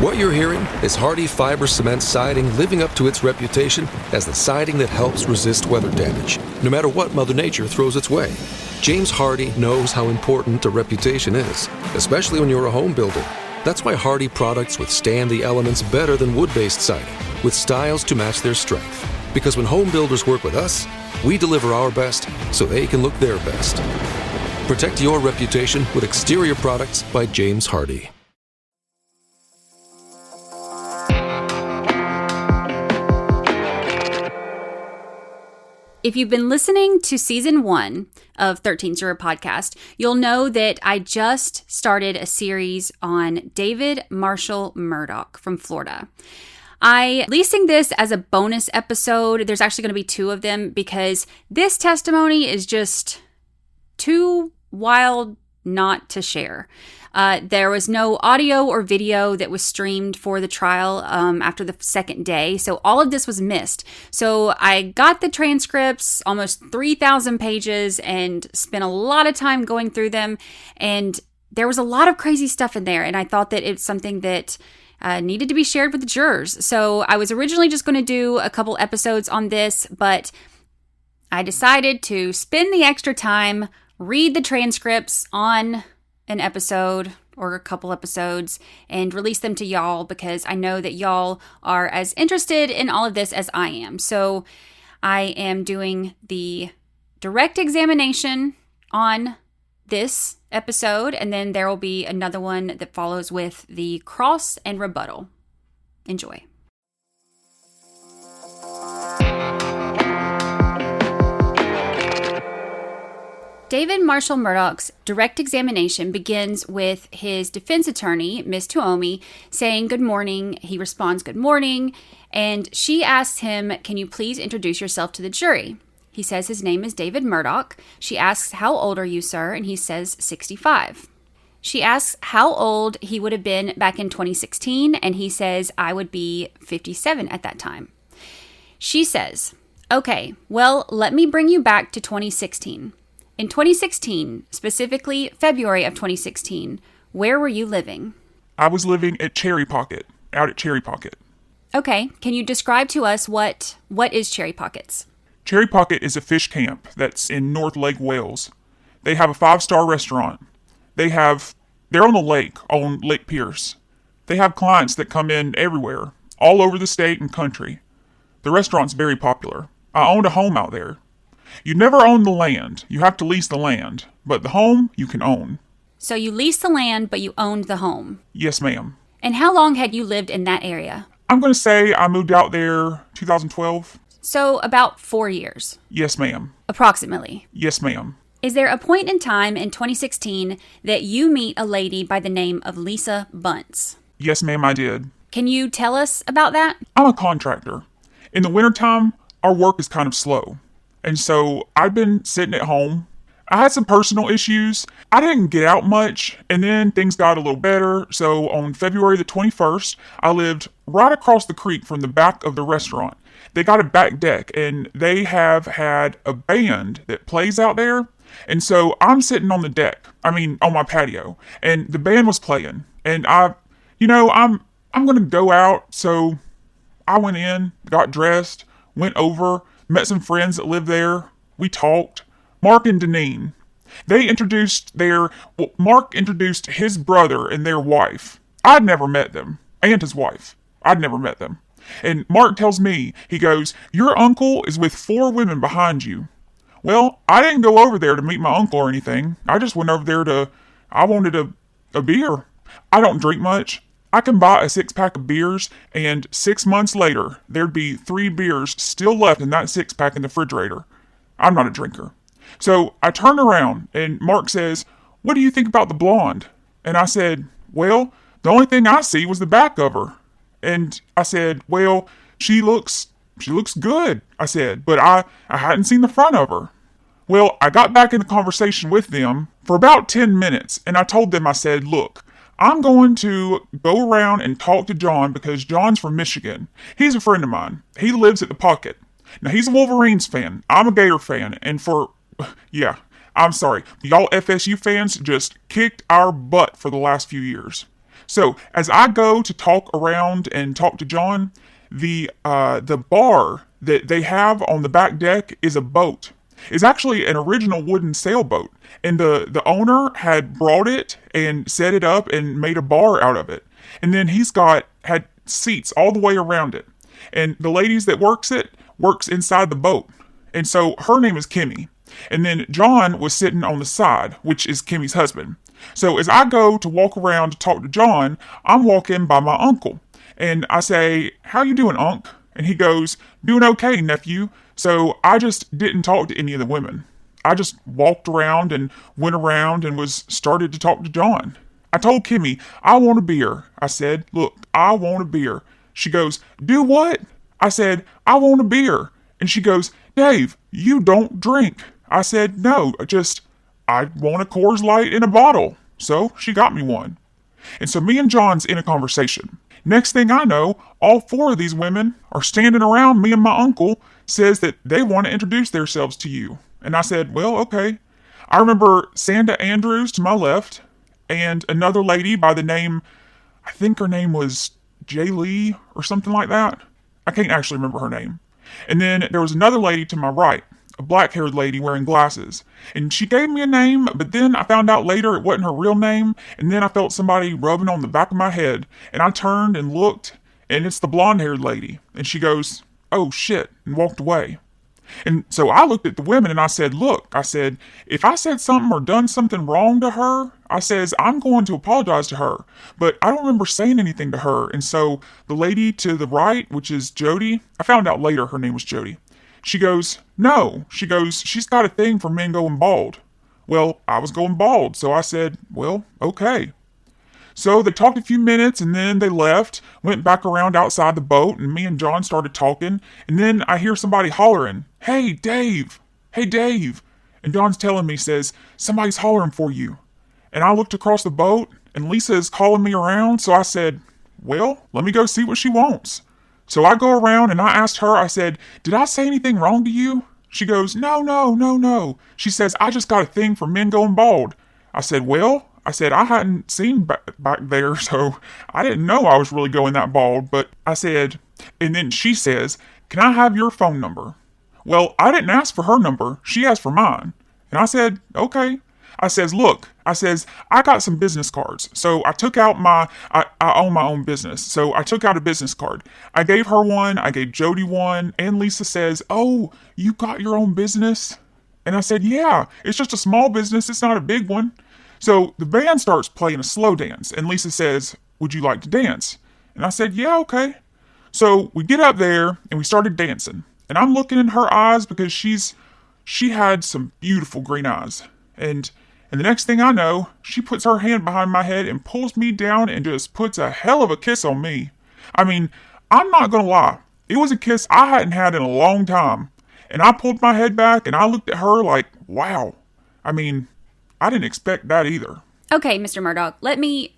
What you're hearing is Hardie Fiber Cement Siding living up to its reputation as the siding that helps resist weather damage, no matter what Mother Nature throws its way. James Hardie knows how important a reputation is, especially when you're a home builder. That's why Hardie products withstand the elements better than wood-based siding, with styles to match their strength. Because when home builders work with us, we deliver our best so they can look their best. Protect your reputation with exterior products by James Hardie. If you've been listening to season 1 of 13 Juror podcast, you'll know that I just started a series on David Marshall Murdock from Florida. I'm releasing this as a bonus episode. There's actually going to be 2 of them because this testimony is just too wild not to share. There was no audio or video that was streamed for the trial after the second day, so all of this was missed. So I got the transcripts, almost 3,000 pages, and spent a lot of time going through them, and there was a lot of crazy stuff in there, and I thought that it's something that needed to be shared with the jurors. So I was originally just going to do a couple episodes on this, but I decided to spend the extra time, read the transcripts on an episode or a couple episodes and release them to y'all because I know that y'all are as interested in all of this as I am. So I am doing the direct examination on this episode, and then there will be another one that follows with the cross and rebuttal. Enjoy. David Marshall Murdock's direct examination begins with his defense attorney, Ms. Tuomi, saying good morning. He responds good morning, and she asks him, can you please introduce yourself to the jury? He says his name is David Murdock. She asks, how old are you, sir? And he says 65. She asks how old he would have been back in 2016, and he says I would be 57 at that time. She says, okay, well, let me bring you back to 2016. In 2016, specifically February of 2016, where were you living? I was living at Cherry Pocket, out at Cherry Pocket. Okay, can you describe to us what is Cherry Pockets? Cherry Pocket is a fish camp that's in North Lake Wales. They have a 5-star restaurant. They're on the lake, on Lake Pierce. They have clients that come in everywhere, all over the state and country. The restaurant's very popular. I owned a home out there. You never own the land. You have to lease the land. But the home, you can own. So you leased the land, but you owned the home? Yes, ma'am. And how long had you lived in that area? I'm going to say I moved out there 2012. So about 4 years? Yes, ma'am. Approximately? Yes, ma'am. Is there a point in time in 2016 that you meet a lady by the name of Lisa Bunce? Yes, ma'am, I did. Can you tell us about that? I'm a contractor. In the wintertime, our work is kind of slow. And so I've been sitting at home. I had some personal issues. I didn't get out much, and then things got a little better. So on February the 21st, I lived right across the creek from the back of the restaurant. They got a back deck, and they have had a band that plays out there. And so I'm sitting on the deck, on my patio, and the band was playing. And I'm going to go out. So I went in, got dressed, went over, met some friends that live there. We talked. Mark and Deneen. Mark introduced his brother and their wife. I'd never met them. And his wife. I'd never met them. And Mark tells me, he goes, your uncle is with 4 women behind you. Well, I didn't go over there to meet my uncle or anything. I just went over there I wanted a beer. I don't drink much. I can buy a 6-pack of beers, and 6 months later, there'd be 3 beers still left in that 6-pack in the refrigerator. I'm not a drinker. So I turned around, and Mark says, what do you think about the blonde? And I said, well, the only thing I see was the back of her. And I said, well, she looks good, I said, but I hadn't seen the front of her. Well, I got back in the conversation with them for about 10 minutes, and I told them, I said, look, I'm going to go around and talk to John because John's from Michigan. He's a friend of mine. He lives at the Pocket. Now, he's a Wolverines fan. I'm a Gator fan. And I'm sorry. Y'all FSU fans just kicked our butt for the last few years. So as I go to talk around and talk to John, the bar that they have on the back deck is a boat. It's actually an original wooden sailboat, and the owner had brought it and set it up and made a bar out of it. And then had seats all the way around it. And the ladies that works inside the boat. And so her name is Kimmy. And then John was sitting on the side, which is Kimmy's husband. So as I go to walk around to talk to John, I'm walking by my uncle. And I say, "How you doing, Unc?" And he goes, "Doing okay, nephew." So I just didn't talk to any of the women. I just walked around and went around and started to talk to John. I told Kimmy, "I want a beer." I said, "Look, I want a beer." She goes, "Do what?" I said, "I want a beer." And she goes, "Dave, you don't drink." I said, "No, I want a Coors Light in a bottle." So she got me one. And so me and John's in a conversation. Next thing I know, all four of these women are standing around me, and my uncle says that they want to introduce themselves to you. And I said, "Well, okay." I remember Sanda Andrews to my left, and another lady by the name, I think her name was Jay Lee or something like that. I can't actually remember her name. And then there was another lady to my right, a black-haired lady wearing glasses. And she gave me a name, but then I found out later it wasn't her real name. And then I felt somebody rubbing on the back of my head. And I turned and looked, and it's the blonde-haired lady. And she goes, "Oh, shit," and walked away. And so I looked at the women and I said, "Look," I said, "if I said something or done something wrong to her," I says, "I'm going to apologize to her." But I don't remember saying anything to her. And so the lady to the right, which is Jody, I found out later her name was Jody. She goes, "No." She goes, "She's got a thing for men going bald." Well, I was going bald. So I said, "Well, okay." So they talked a few minutes and then they left, went back around outside the boat, and me and John started talking. And then I hear somebody hollering, "Hey, Dave! Hey, Dave!" And John's telling me, says, "Somebody's hollering for you." And I looked across the boat and Lisa is calling me around. So I said, "Well, let me go see what she wants." So I go around and I asked her, I said, "Did I say anything wrong to you?" She goes, "No, no, no, no." She says, "I just got a thing for men going bald." I said, "Well," I said, "I hadn't seen back there, so I didn't know I was really going that bald." But I said, and then she says, "Can I have your phone number?" Well, I didn't ask for her number. She asked for mine. And I said, "Okay." I says, "Look," I says, "I got some business cards." So I took out I own my own business. So I took out a business card. I gave her one. I gave Jody one. And Lisa says, "Oh, you got your own business?" And I said, "Yeah, it's just a small business. It's not a big one." So the band starts playing a slow dance, and Lisa says, "Would you like to dance?" And I said, "Yeah, okay." So we get up there, and we started dancing. And I'm looking in her eyes because she had some beautiful green eyes. And the next thing I know, she puts her hand behind my head and pulls me down and just puts a hell of a kiss on me. I mean, I'm not gonna lie. It was a kiss I hadn't had in a long time. And I pulled my head back and I looked at her like, wow. I mean, I didn't expect that either. Okay, Mr. Murdock, let me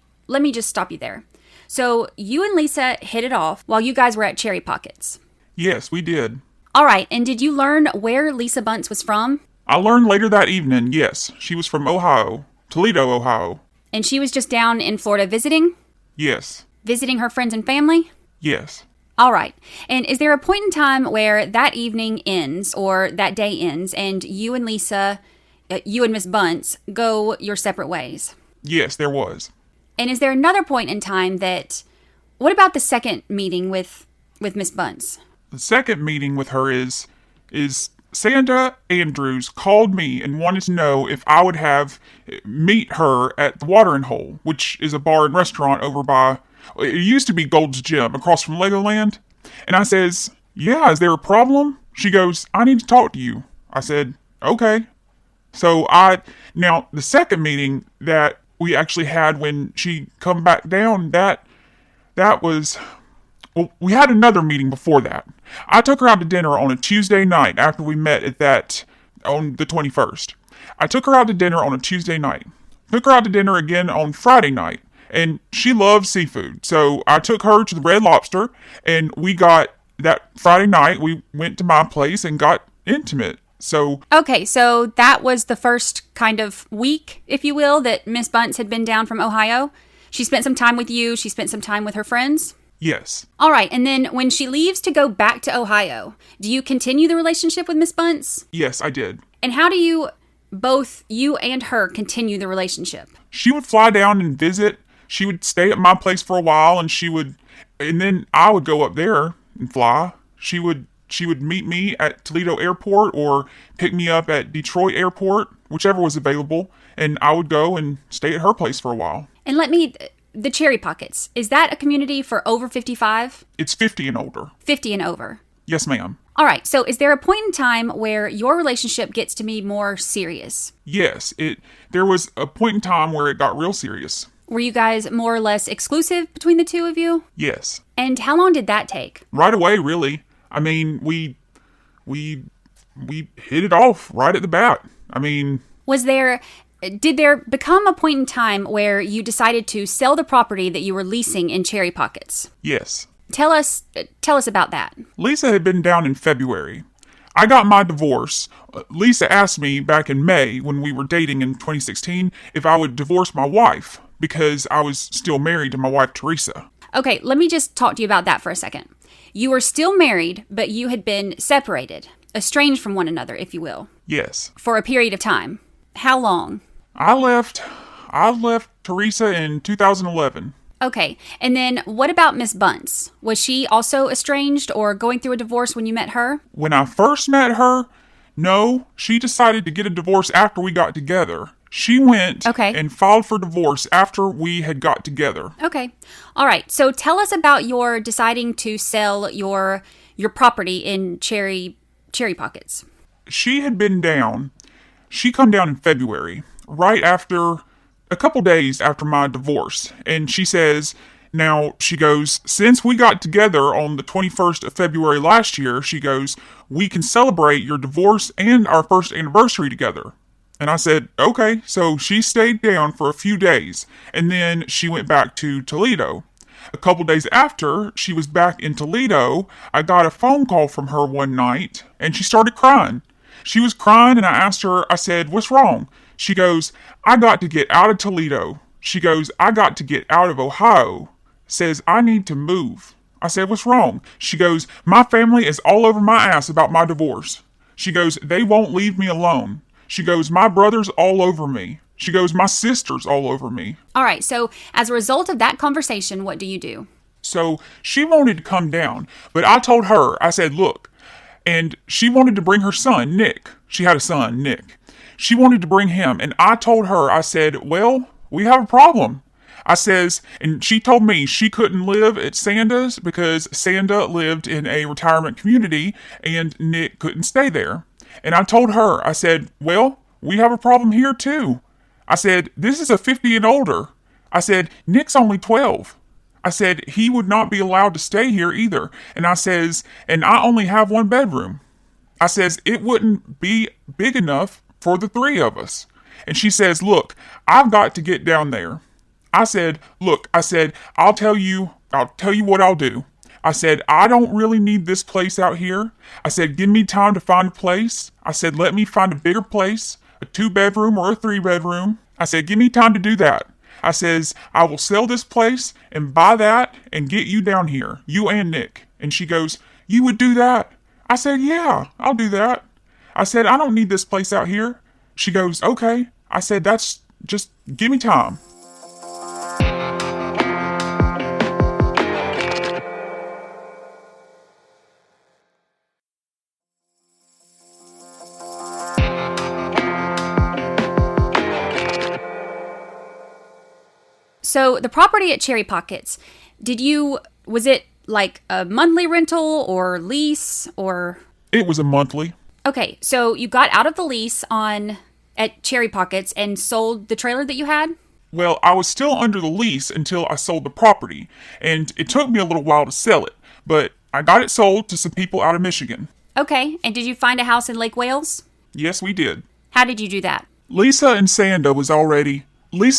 just stop you there. So you and Lisa hit it off while you guys were at Cherry Pockets. Yes, we did. All right, and did you learn where Lisa Bunce was from? I learned later that evening, yes. She was from Ohio, Toledo, Ohio. And she was just down in Florida visiting? Yes. Visiting her friends and family? Yes. All right. And is there a point in time where that evening ends or that day ends and you and Lisa, you and Miss Bunce go your separate ways? Yes, there was. And is there another point in time what about the second meeting with Miss Bunce? The second meeting with her is Sanda Andrews called me and wanted to know if I would meet her at the Watering Hole, which is a bar and restaurant over by, it used to be Gold's Gym across from Legoland. And I says, "Yeah, is there a problem?" She goes, "I need to talk to you." I said, "Okay." So now the second meeting that we actually had when she come back down, that was, well, we had another meeting before that. I took her out to dinner on a Tuesday night after we met on the 21st. I took her out to dinner on a Tuesday night. Took her out to dinner again on Friday night. And she loves seafood. So I took her to the Red Lobster, and that Friday night, we went to my place and got intimate. So okay, so that was the first kind of week, if you will, that Miss Bunce had been down from Ohio. She spent some time with you. She spent some time with her friends. Yes. All right. And then when she leaves to go back to Ohio, do you continue the relationship with Miss Bunce? Yes, I did. And how do you, both you and her, continue the relationship? She would fly down and visit. She would stay at my place for a while, and then I would go up there and fly. She would meet me at Toledo Airport or pick me up at Detroit Airport, whichever was available, and I would go and stay at her place for a while. And the Cherry Pockets, is that a community for over 55? It's 50 and older. 50 and over. Yes, ma'am. All right, so is there a point in time where your relationship gets to be more serious? Yes, there was a point in time where it got real serious. Were you guys more or less exclusive between the two of you? Yes. And how long did that take? Right away, really. I mean, we hit it off right at the bat. I mean... Did there become a point in time where you decided to sell the property that you were leasing in Cherry Pockets? Yes. Tell us about that. Lisa had been down in February. I got my divorce. Lisa asked me back in May when we were dating in 2016 if I would divorce my wife because I was still married to my wife, Teresa. Okay, let me just talk to you about that for a second. You were still married, but you had been separated, estranged from one another, if you will. Yes. For a period of time. How long? I left Teresa in 2011. Okay, and then what about Miss Bunce? Was she also estranged or going through a divorce when you met her? When I first met her, no, she decided to get a divorce after we got together. She went and filed for divorce after we had got together. Okay. All right. So tell us about your deciding to sell your property in Cherry Pockets. She had been down. She come down in February, right after, a couple days after my divorce. And she says, she goes, since we got together on the 21st of February last year, she goes, we can celebrate your divorce and our first anniversary together. And I said, okay. So she stayed down for a few days, and then she went back to Toledo. A couple days after she was back in Toledo, I got a phone call from her one night, and she started crying. She was crying, and I asked her, I said, what's wrong? She goes, I got to get out of Toledo. She goes, I got to get out of Ohio. Says, I need to move. I said, what's wrong? She goes, my family is all over my ass about my divorce. She goes, they won't leave me alone. She goes, my brother's all over me. She goes, my sister's all over me. All right, so as a result of that conversation, what do you do? So she wanted to come down, but I told her, I said, look, and she wanted to bring her son, Nick. She had a son, Nick. She wanted to bring him, and I told her, I said, well, we have a problem. I says, and she told me she couldn't live at Sanda's because Sanda lived in a retirement community and Nick couldn't stay there. And I told her, I said, well, we have a problem here too. I said, this is a 50 and older. I said, Nick's only 12. I said, he would not be allowed to stay here either. And I says, and I only have one bedroom. I says, it wouldn't be big enough for the three of us. And she says, look, I've got to get down there. I said, look, I said, I'll tell you what I'll do. I said, I don't really need this place out here. I said, give me time to find a place. I said, let me find a bigger place, a 2-bedroom or a 3-bedroom. I said, give me time to do that. I says, I will sell this place and buy that and get you down here, you and Nick. And she goes, you would do that? I said, yeah, I'll do that. I said, I don't need this place out here. She goes, okay. I said, that's just give me time. So the property at Cherry Pockets, was it like a monthly rental or lease or? It was a monthly. Okay, so you got out of the lease at Cherry Pockets and sold the trailer that you had? Well, I was still under the lease until I sold the property, and it took me a little while to sell it, but I got it sold to some people out of Michigan. Okay, and did you find a house in Lake Wales? Yes, we did. How did you do that? Lisa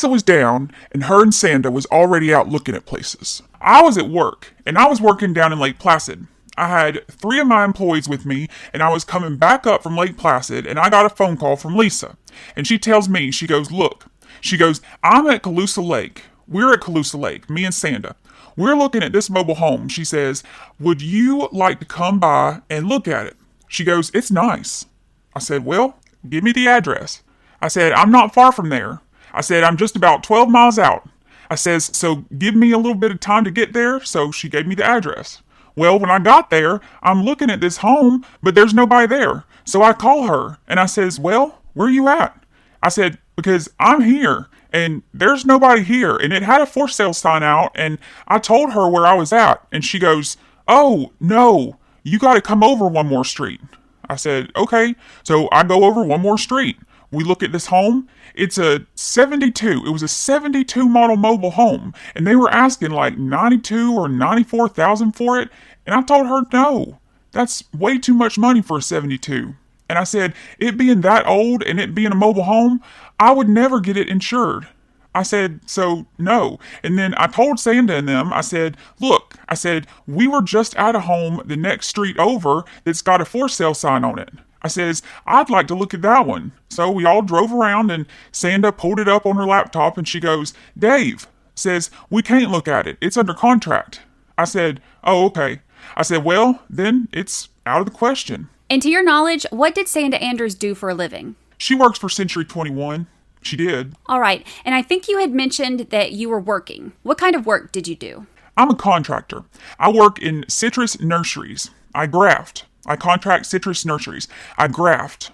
was down, and her and Sanda was already out looking at places. I was at work, and I was working down in Lake Placid. I had 3 of my employees with me, and I was coming back up from Lake Placid, and I got a phone call from Lisa. And she tells me, she goes, look, she goes, I'm at Calusa Lake. we're at Calusa Lake, me and Sanda. We're looking at this mobile home. She says, would you like to come by and look at it? She goes, it's nice. I said, well, give me the address. I said, I'm not far from there. I said, I'm just about 12 miles out. I says, so give me a little bit of time to get there. So she gave me the address. Well, when I got there, I'm looking at this home, but there's nobody there. So I call her and I says, well, where are you at? I said, because I'm here and there's nobody here. And it had a for sale sign out and I told her where I was at. And she goes, oh, no, you got to come over one more street. I said, okay. So I go over one more street. We look at this home. It's a 72. It was a 72 model mobile home. And they were asking like 92 or 94,000 for it. And I told her, no, that's way too much money for a 72. And I said, it being that old and it being a mobile home, I would never get it insured. I said, so no. And then I told Sanda and them, I said, look, I said, we were just at a home the next street over that's got a for sale sign on it. I says, I'd like to look at that one. So we all drove around and Sanda pulled it up on her laptop and she goes, Dave, says, we can't look at it. It's under contract. I said, oh, okay. I said, well, then it's out of the question. And to your knowledge, what did Sanda Andrews do for a living? She works for Century 21. She did. All right. And I think you had mentioned that you were working. What kind of work did you do? I'm a contractor. I work in citrus nurseries. I graft. I contract citrus nurseries. I graft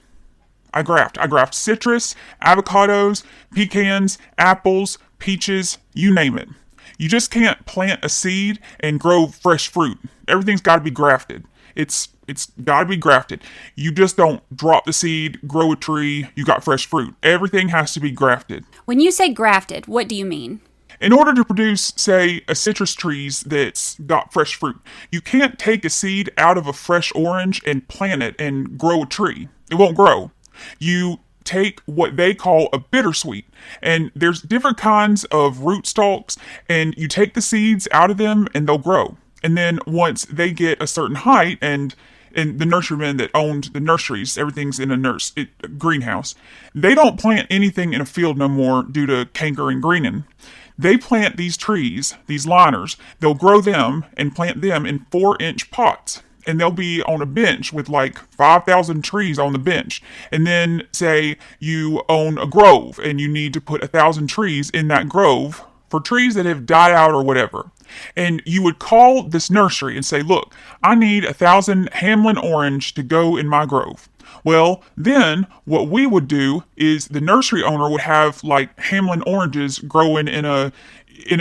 citrus, avocados, pecans, apples, peaches, you name it. You just can't plant a seed and grow fresh fruit. Everything's got to be grafted. It's got to be grafted. You just don't drop the seed, grow a tree, you got fresh fruit. Everything has to be grafted. When you say grafted, what do you mean? In order to produce, say, a citrus trees that's got fresh fruit, you can't take a seed out of a fresh orange and plant it and grow a tree. It won't grow. You take what they call a bittersweet, and there's different kinds of root stalks, and you take the seeds out of them and they'll grow. And then once they get a certain height, and the nurserymen that owned the nurseries, everything's in a greenhouse, they don't plant anything in a field no more due to canker and greening. They plant these trees, these liners, they'll grow them and plant them in 4-inch pots. And they'll be on a bench with like 5,000 trees on the bench. And then say you own a grove and you need to put 1,000 trees in that grove for trees that have died out or whatever. And you would call this nursery and say, look, I need 1,000 Hamlin orange to go in my grove. Well, then what we would do is the nursery owner would have like Hamlin oranges growing in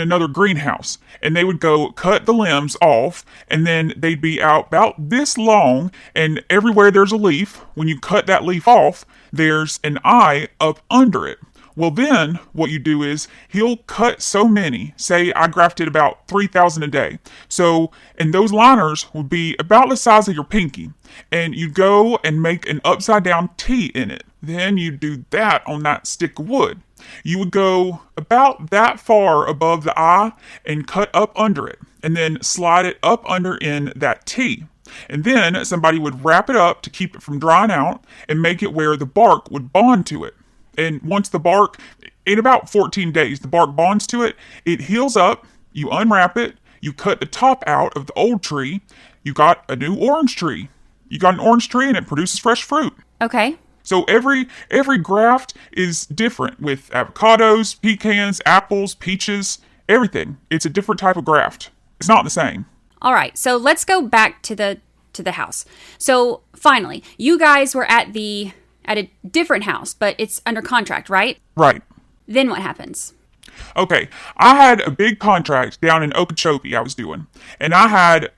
another greenhouse, and they would go cut the limbs off, and then they'd be out about this long, and everywhere there's a leaf, when you cut that leaf off, there's an eye up under it. Well, then what you do is he'll cut so many, say I grafted about 3,000 a day. So, and those liners would be about the size of your pinky, and you'd go and make an upside down T in it. Then you do that on that stick of wood. You would go about that far above the eye and cut up under it, and then slide it up under in that T. And then somebody would wrap it up to keep it from drying out and make it where the bark would bond to it. And once the bark, in about 14 days, the bark bonds to it, it heals up, you unwrap it, you cut the top out of the old tree, you got a new orange tree. You got an orange tree and it produces fresh fruit. Okay. So every graft is different with avocados, pecans, apples, peaches, everything. It's a different type of graft. It's not the same. All right. So let's go back to the house. So finally, you guys were at a different house, but it's under contract, right? Right. Then what happens? Okay, I had a big contract down in Okeechobee I was doing, and I had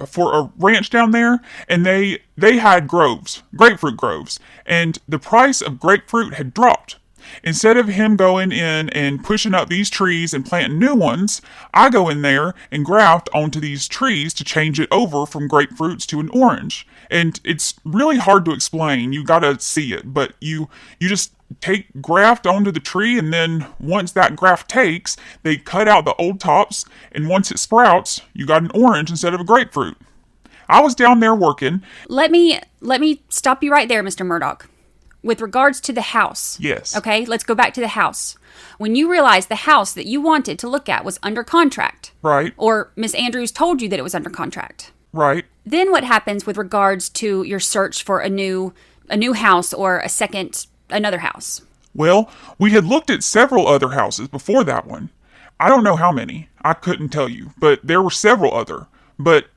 for a ranch down there, and they had groves, grapefruit groves, and the price of grapefruit had dropped. Instead of him going in and pushing up these trees and planting new ones, I go in there and graft onto these trees to change it over from grapefruits to an orange. And it's really hard to explain. You gotta see it, but you just take graft onto the tree, and then once that graft takes, they cut out the old tops, and once it sprouts, you got an orange instead of a grapefruit. I was down there working. Let me stop you right there, Mr. Murdock. with regards to the house. Yes. Okay, let's go back to the house. When you realized the house that you wanted to look at was under contract. Right. Or Miss Andrews told you that it was under contract. Right. Then what happens with regards to your search for a new house or another house? Well, we had looked at several other houses before that one. I don't know how many. I couldn't tell you, but there were several other. But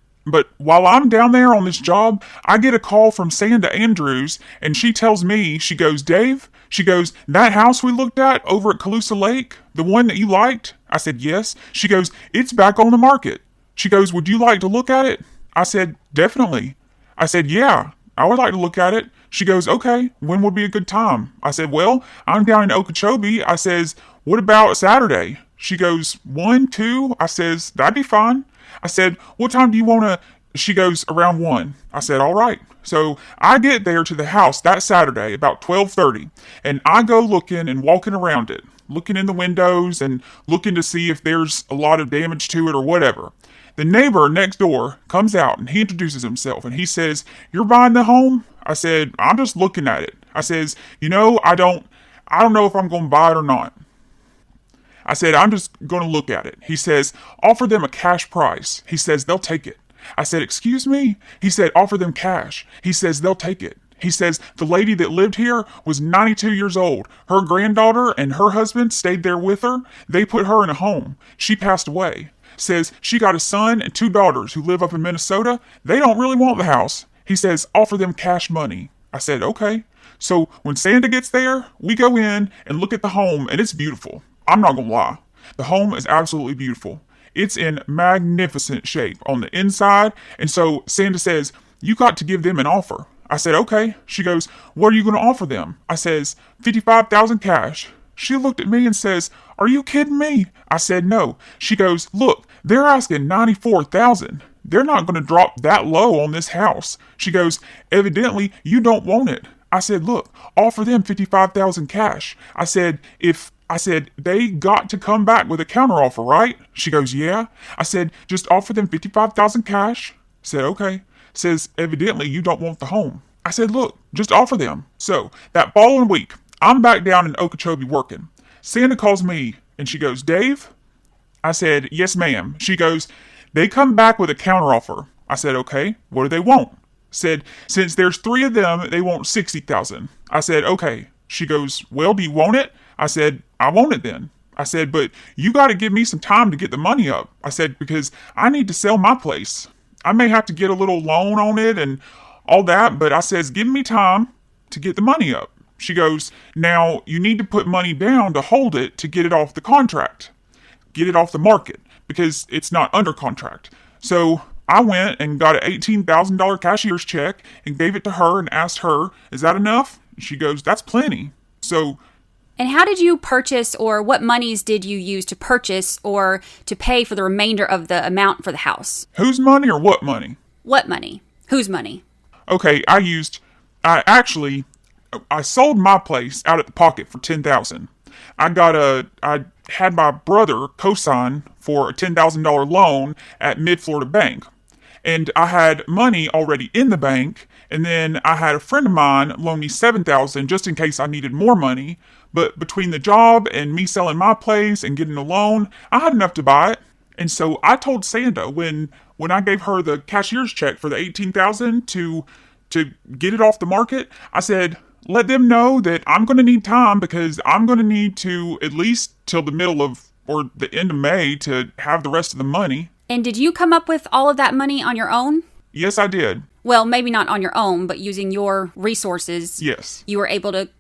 while I'm down there on this job, I get a call from Sanda Andrews, and she tells me, she goes, Dave, she goes, that house we looked at over at Colusa Lake, the one that you liked? I said, yes. She goes, it's back on the market. She goes, would you like to look at it? I said, definitely. I said, yeah, I would like to look at it. She goes, okay, when would be a good time? I said, well, I'm down in Okeechobee. I says, what about Saturday? She goes, 1, 2? I says, that'd be fine. I said, what time do you want to? She goes, around 1. I said, all right. So I get there to the house that Saturday about 12:30, and I go looking and walking around it, looking in the windows and looking to see if there's a lot of damage to it or whatever. The neighbor next door comes out and he introduces himself and he says, you're buying the home? I said, I'm just looking at it. I says, I don't know if I'm going to buy it or not. I said, I'm just going to look at it. He says, offer them a cash price. He says, they'll take it. I said, excuse me? He said, offer them cash. He says, they'll take it. He says, the lady that lived here was 92 years old. Her granddaughter and her husband stayed there with her. They put her in a home. She passed away. Says she got a son and 2 daughters who live up in Minnesota. They don't really want the house. He says, offer them cash money. I said, okay. So when Sanda gets there, we go in and look at the home, and it's beautiful. I'm not going to lie. The home is absolutely beautiful. It's in magnificent shape on the inside. And so Sanda says, you got to give them an offer. I said, okay. She goes, what are you going to offer them? I says, $55,000 cash. She looked at me and says, are you kidding me? I said, no. She goes, look, they're asking $94,000. They're not going to drop that low on this house. She goes, evidently you don't want it. I said, look, offer them $55,000 cash. I said, they got to come back with a counteroffer, right? She goes, yeah. I said, just offer them $55,000 cash. Said, okay. Says, evidently you don't want the home. I said, look, just offer them. So that following week, I'm back down in Okeechobee working. Sanda calls me and she goes, Dave? I said, yes, ma'am. She goes, they come back with a counteroffer. I said, okay, what do they want? Said, since there's 3 of them, they want $60,000. I said, okay. She goes, well, do you want it? I said, I want it then. I said, but you got to give me some time to get the money up. I said, because I need to sell my place. I may have to get a little loan on it and all that, but I says, give me time to get the money up. She goes, now you need to put money down to hold it to get it off the contract, get it off the market, because it's not under contract. So I went and got an $18,000 cashier's check and gave it to her and asked her, is that enough? She goes, that's plenty. So. And how did you purchase, or what monies did you use to purchase or to pay for the remainder of the amount for the house? Whose money or what money? What money? Whose money? Okay, I sold my place out of the pocket for $10,000. I had my brother co-sign for a $10,000 loan at Mid-Florida Bank. And I had money already in the bank, and then I had a friend of mine loan me $7,000 just in case I needed more money. But between the job and me selling my place and getting a loan, I had enough to buy it. And so I told Sanda when I gave her the cashier's check for the $18,000 to get it off the market, I said, let them know that I'm going to need time because I'm going to need to at least till the middle of or the end of May to have the rest of the money. And did you come up with all of that money on your own? Yes, I did. Well, maybe not on your own, but using your resources. Yes. You were able to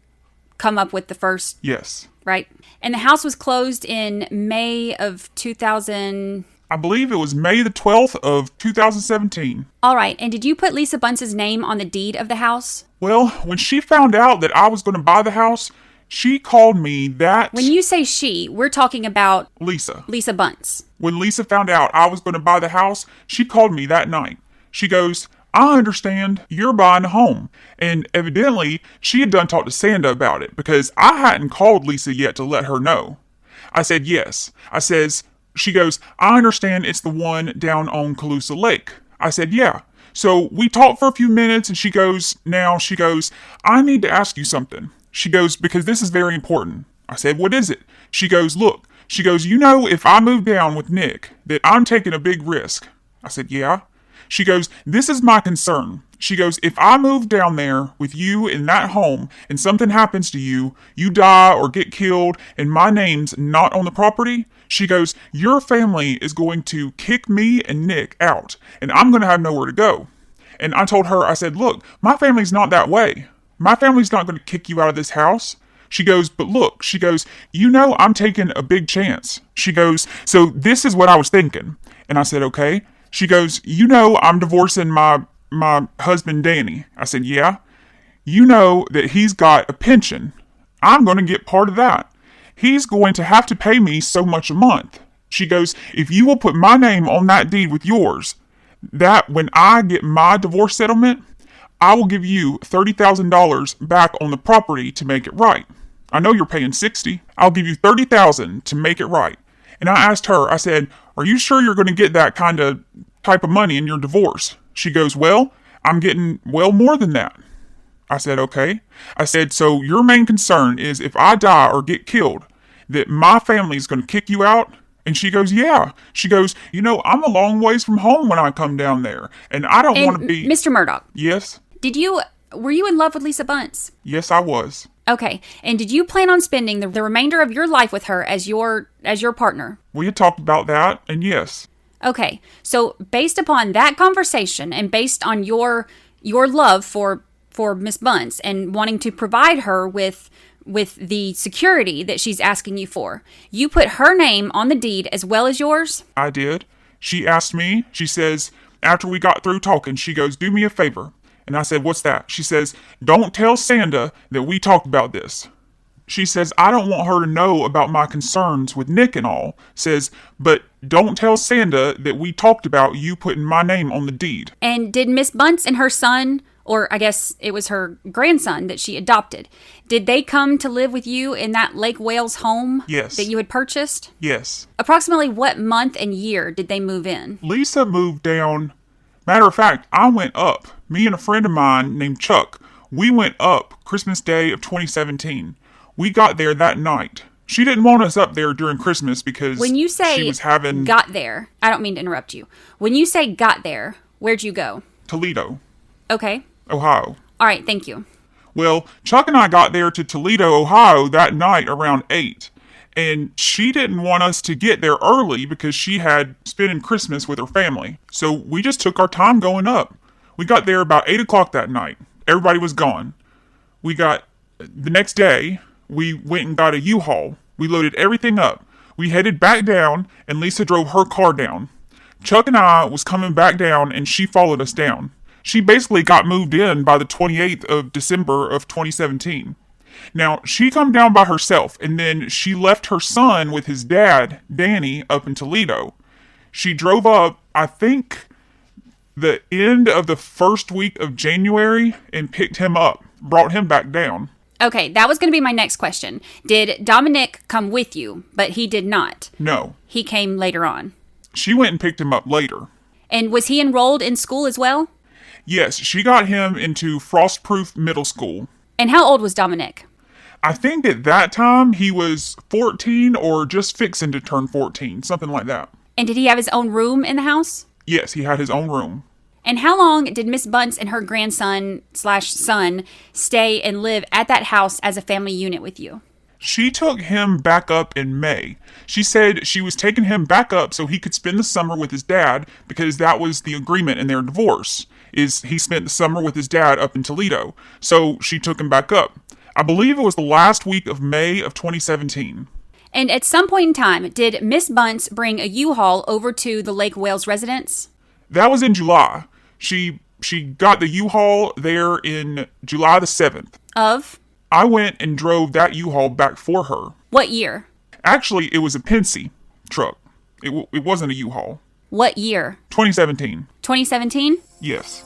come up with the first. Yes. Right. And the house was closed in May of 2000. I believe it was May the 12th of 2017. All right. And did you put Lisa Bunce's name on the deed of the house? Well, when she found out that I was going to buy the house, she called me that... When you say she, we're talking about... Lisa. Lisa Bunce. When Lisa found out I was going to buy the house, she called me that night. She goes, I understand you're buying a home. And evidently, she had done talk to Sanda about it because I hadn't called Lisa yet to let her know. I said, yes. She goes, I understand it's the one down on Colusa Lake. I said, yeah. So we talked for a few minutes and she goes, I need to ask you something. She goes, because this is very important. I said, what is it? She goes, look, if I move down with Nick, that I'm taking a big risk. I said, yeah. She goes, this is my concern. She goes, if I move down there with you in that home and something happens to you, you die or get killed and my name's not on the property, she goes, your family is going to kick me and Nick out and I'm going to have nowhere to go. And I told her, I said, look, my family's not that way. My family's not going to kick you out of this house. She goes, but look, I'm taking a big chance. She goes, so this is what I was thinking. And I said, okay. She goes, I'm divorcing my husband, Danny. I said, yeah. You know that he's got a pension. I'm going to get part of that. He's going to have to pay me so much a month. She goes, if you will put my name on that deed with yours, that when I get my divorce settlement, I will give you $30,000 back on the property to make it right. I know you're paying $60,000. I'll give you $30,000 to make it right. And I asked her, I said, are you sure you're going to get that type of money in your divorce? She goes, well, I'm getting more than that. I said, okay. I said, so your main concern is if I die or get killed, that my family's going to kick you out? And she goes, yeah. She goes, I'm a long ways from home when I come down there. And I don't want to be... Mr. Murdock. Yes? Were you in love with Lisa Bunce? Yes, I was. Okay. And did you plan on spending the remainder of your life with her as your partner? We had talked about that, and yes. Okay. So based upon that conversation and based on your love for Miss Bunce and wanting to provide her with the security that she's asking you for, you put her name on the deed as well as yours? I did. She asked me, she says, after we got through talking, she goes, do me a favor. And I said, what's that? She says, don't tell Sanda that we talked about this. She says, I don't want her to know about my concerns with Nick and all. Says, but don't tell Sanda that we talked about you putting my name on the deed. And did Miss Bunce and her son, or I guess it was her grandson that she adopted, did they come to live with you in that Lake Wales home? Yes. That you had purchased? Yes. Approximately what month and year did they move in? Lisa moved down. Matter of fact, I went up. Me and a friend of mine named Chuck, we went up Christmas Day of 2017. We got there that night. She didn't want us up there during Christmas because when you say she was having... got there, I don't mean to interrupt you. When you say got there, where'd you go? Toledo. Okay. Ohio. All right, thank you. Well, Chuck and I got there to Toledo, Ohio that night around 8. And she didn't want us to get there early because she had spending Christmas with her family. So we just took our time going up. We got there about 8 o'clock that night. Everybody was gone. The next day, we went and got a U-Haul. We loaded everything up. We headed back down, and Lisa drove her car down. Chuck and I was coming back down, and she followed us down. She basically got moved in by the 28th of December of 2017. Now, she come down by herself, and then she left her son with his dad, Danny, up in Toledo. She drove up, I think, the end of the first week of January and picked him up, brought him back down. Okay, that was going to be my next question. Did Dominic come with you, but he did not? No. He came later on. She went and picked him up later. And was he enrolled in school as well? Yes, she got him into Frostproof Middle School. And how old was Dominic? I think at that time he was 14 or just fixing to turn 14, something like that. And did he have his own room in the house? Yes, he had his own room. And how long did Miss Bunce and her grandson/son stay and live at that house as a family unit with you? She took him back up in May. She said she was taking him back up so he could spend the summer with his dad because that was the agreement in their divorce, is he spent the summer with his dad up in Toledo. So she took him back up. I believe it was the last week of May of 2017. And at some point in time, did Miss Bunce bring a U-Haul over to the Lake Wales residence? That was in July. She got the U-Haul there in July the 7th. Of? I went and drove that U-Haul back for her. What year? Actually, it was a Pensy truck. It wasn't a U-Haul. What year? 2017. 2017? Yes.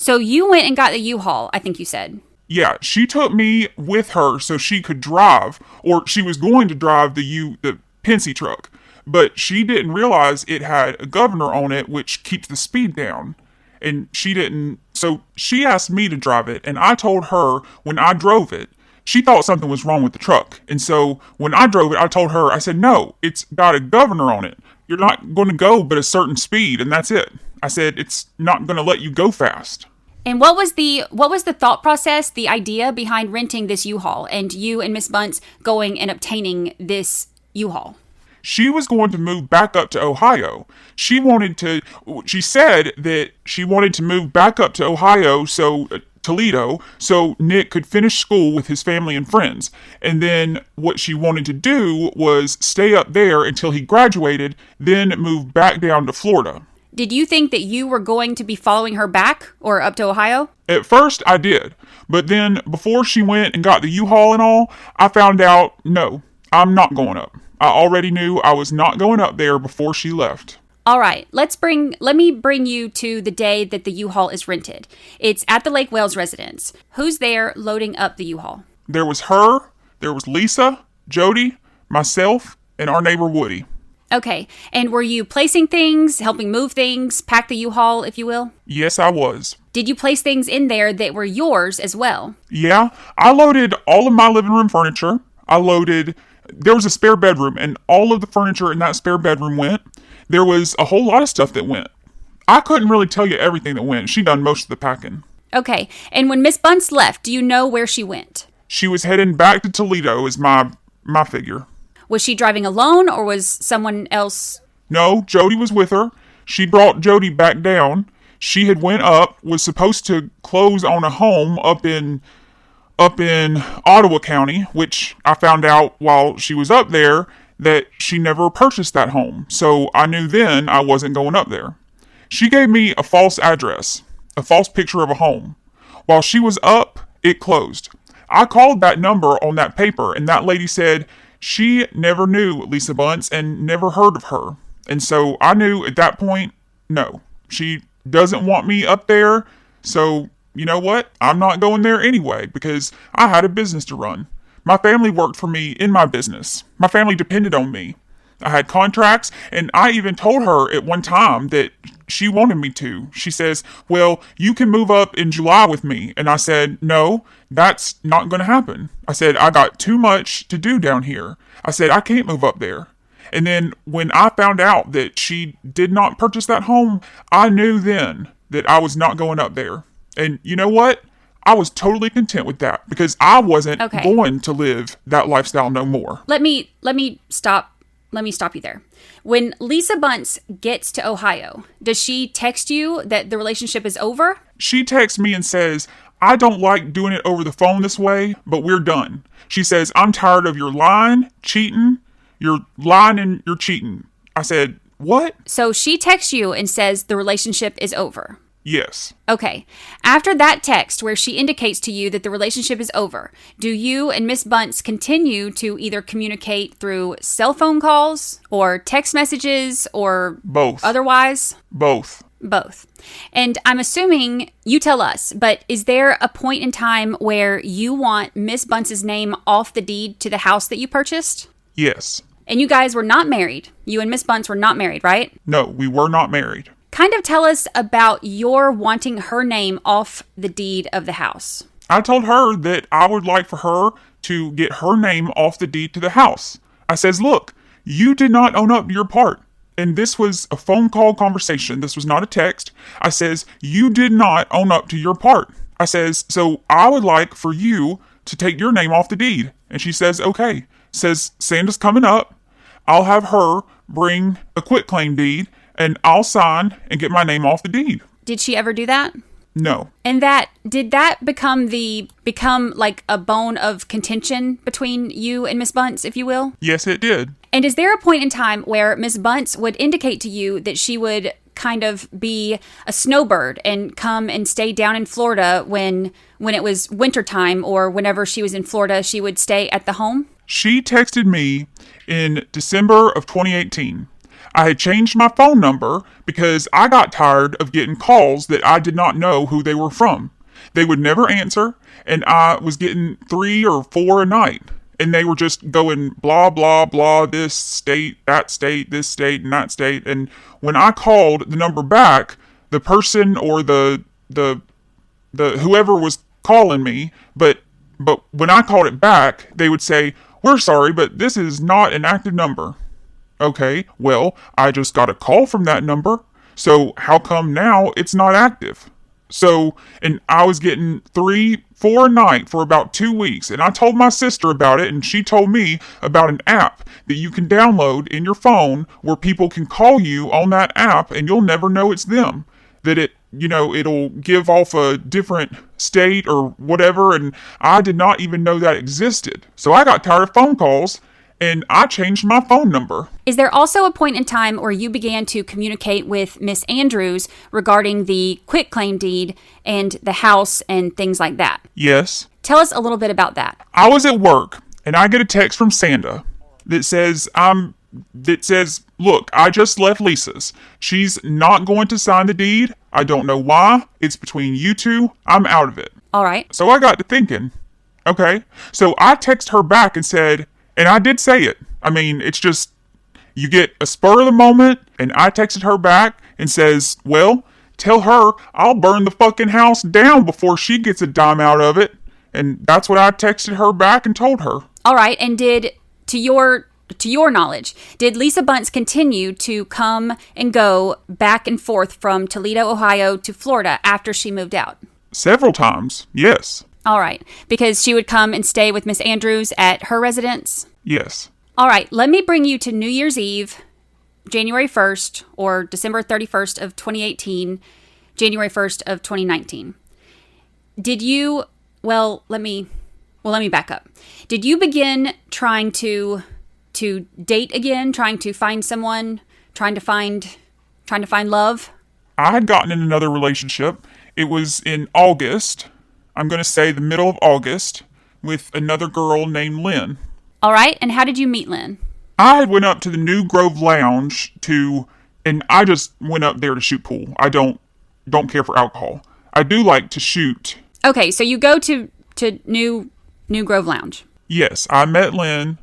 So you went and got the U-Haul, I think you said. Yeah, she took me with her so she could drive, or she was going to drive the Pensy truck, but she didn't realize it had a governor on it, which keeps the speed down. And she didn't, so she asked me to drive it, and I told her when I drove it, she thought something was wrong with the truck. And so when I drove it, I told her, I said, no, it's got a governor on it. You're not going to go but a certain speed, and that's it. I said, it's not going to let you go fast. And what was the thought process, the idea behind renting this U-Haul and you and Miss Bunce going and obtaining this U-Haul? She was going to move back up to Ohio. She said that she wanted to move back up to Ohio, Toledo, so Nick could finish school with his family and friends. And then what she wanted to do was stay up there until he graduated, then move back down to Florida. Did you think that you were going to be following her back or up to Ohio? At first, I did. But then, before she went and got the U-Haul and all, I found out, no, I'm not going up. I already knew I was not going up there before she left. All right, let me bring you to the day that the U-Haul is rented. It's at the Lake Wales residence. Who's there loading up the U-Haul? There was her, there was Lisa, Jody, myself, and our neighbor Woody. Okay, and were you placing things, helping move things, pack the U-Haul, if you will? Yes, I was. Did you place things in there that were yours as well? Yeah, I loaded all of my living room furniture. There was a spare bedroom, and all of the furniture in that spare bedroom went. There was a whole lot of stuff that went. I couldn't really tell you everything that went. She done most of the packing. Okay, and when Miss Bunce left, do you know where she went? She was heading back to Toledo, is my figure. Was she driving alone, or was someone else? No, Jody was with her. She brought Jody back down. She had went up, was supposed to close on a home up in Ottawa County, which I found out while she was up there that she never purchased that home. So I knew then I wasn't going up there. She gave me a false address, a false picture of a home. While she was up, it closed. I called that number on that paper, and that lady said she never knew Lisa Bunce and never heard of her. And so I knew at that point, no, she doesn't want me up there. So you know what? I'm not going there anyway because I had a business to run. My family worked for me in my business. My family depended on me. I had contracts, and I even told her at one time that she wanted me to. She says, well, you can move up in July with me. And I said, no, that's not going to happen. I said, I got too much to do down here. I said, I can't move up there. And then when I found out that she did not purchase that home, I knew then that I was not going up there. And you know what? I was totally content with that because I wasn't going to live that lifestyle no more. Let me stop you there. When Lisa Bunce gets to Ohio, does she text you that the relationship is over? She texts me and says, I don't like doing it over the phone this way, but we're done. She says, I'm tired of your lying, cheating. You're lying and you're cheating. I said, what? So she texts you and says the relationship is over. Yes. Okay. After that text where she indicates to you that the relationship is over, do you and Miss Bunce continue to either communicate through cell phone calls or text messages or both? Otherwise? Both. And I'm assuming you tell us, but is there a point in time where you want Miss Bunce's name off the deed to the house that you purchased? Yes. And you guys were not married. You and Miss Bunce were not married, right? No, we were not married. Kind of tell us about your wanting her name off the deed of the house. I told her that I would like for her to get her name off the deed to the house. I says, look, you did not own up to your part. And this was a phone call conversation. This was not a text. I says, you did not own up to your part. I says, so I would like for you to take your name off the deed. And she says, okay. Says, Sanda's coming up. I'll have her bring a quitclaim deed and I'll sign and get my name off the deed. Did she ever do that? No. And did that become like a bone of contention between you and Miss Bunce, if you will? Yes, it did. And is there a point in time where Miss Bunce would indicate to you that she would kind of be a snowbird and come and stay down in Florida when it was wintertime, or whenever she was in Florida, she would stay at the home? She texted me in December of 2018. I had changed my phone number because I got tired of getting calls that I did not know who they were from. They would never answer, and I was getting 3 or 4 a night. And they were just going blah, blah, blah, this state, this state, and that state. And when I called the number back, the person or the whoever was calling me, but when I called it back, they would say, "We're sorry, but this is not an active number." Okay, well, I just got a call from that number, so how come now it's not active? So, and I was getting 3, 4 a night for about 2 weeks, and I told my sister about it, and she told me about an app that you can download in your phone where people can call you on that app, and you'll never know it's them. That it'll give off a different state or whatever, and I did not even know that existed. So I got tired of phone calls, and I changed my phone number. Is there also a point in time where you began to communicate with Miss Andrews regarding the quitclaim deed and the house and things like that? Yes. Tell us a little bit about that. I was at work, and I get a text from Sanda that says, "Look, I just left Lisa's. She's not going to sign the deed. I don't know why. It's between you two. I'm out of it." All right. So I got to thinking, okay. So I text her back and said, and I did say it. I mean, it's just, you get a spur of the moment, and I texted her back and says, "Well, tell her I'll burn the fucking house down before she gets a dime out of it." And that's what I texted her back and told her. All right. And to your knowledge, did Lisa Bunce continue to come and go back and forth from Toledo, Ohio to Florida after she moved out? Several times, yes. All right. Because she would come and stay with Miss Andrews at her residence? Yes. All right. Let me bring you to New Year's Eve, January 1st or December 31st of 2018, January 1st of 2019. Did you, let me back up. Did you begin trying to date again, trying to find someone, trying to find love? I had gotten in another relationship. It was in August. I'm going to say the middle of August, with another girl named Lynn. All right. And how did you meet Lynn? I had went up to the New Grove Lounge and I just went up there to shoot pool. I don't care for alcohol. I do like to shoot. Okay. So you go to New Grove Lounge. Yes. I met Lynn,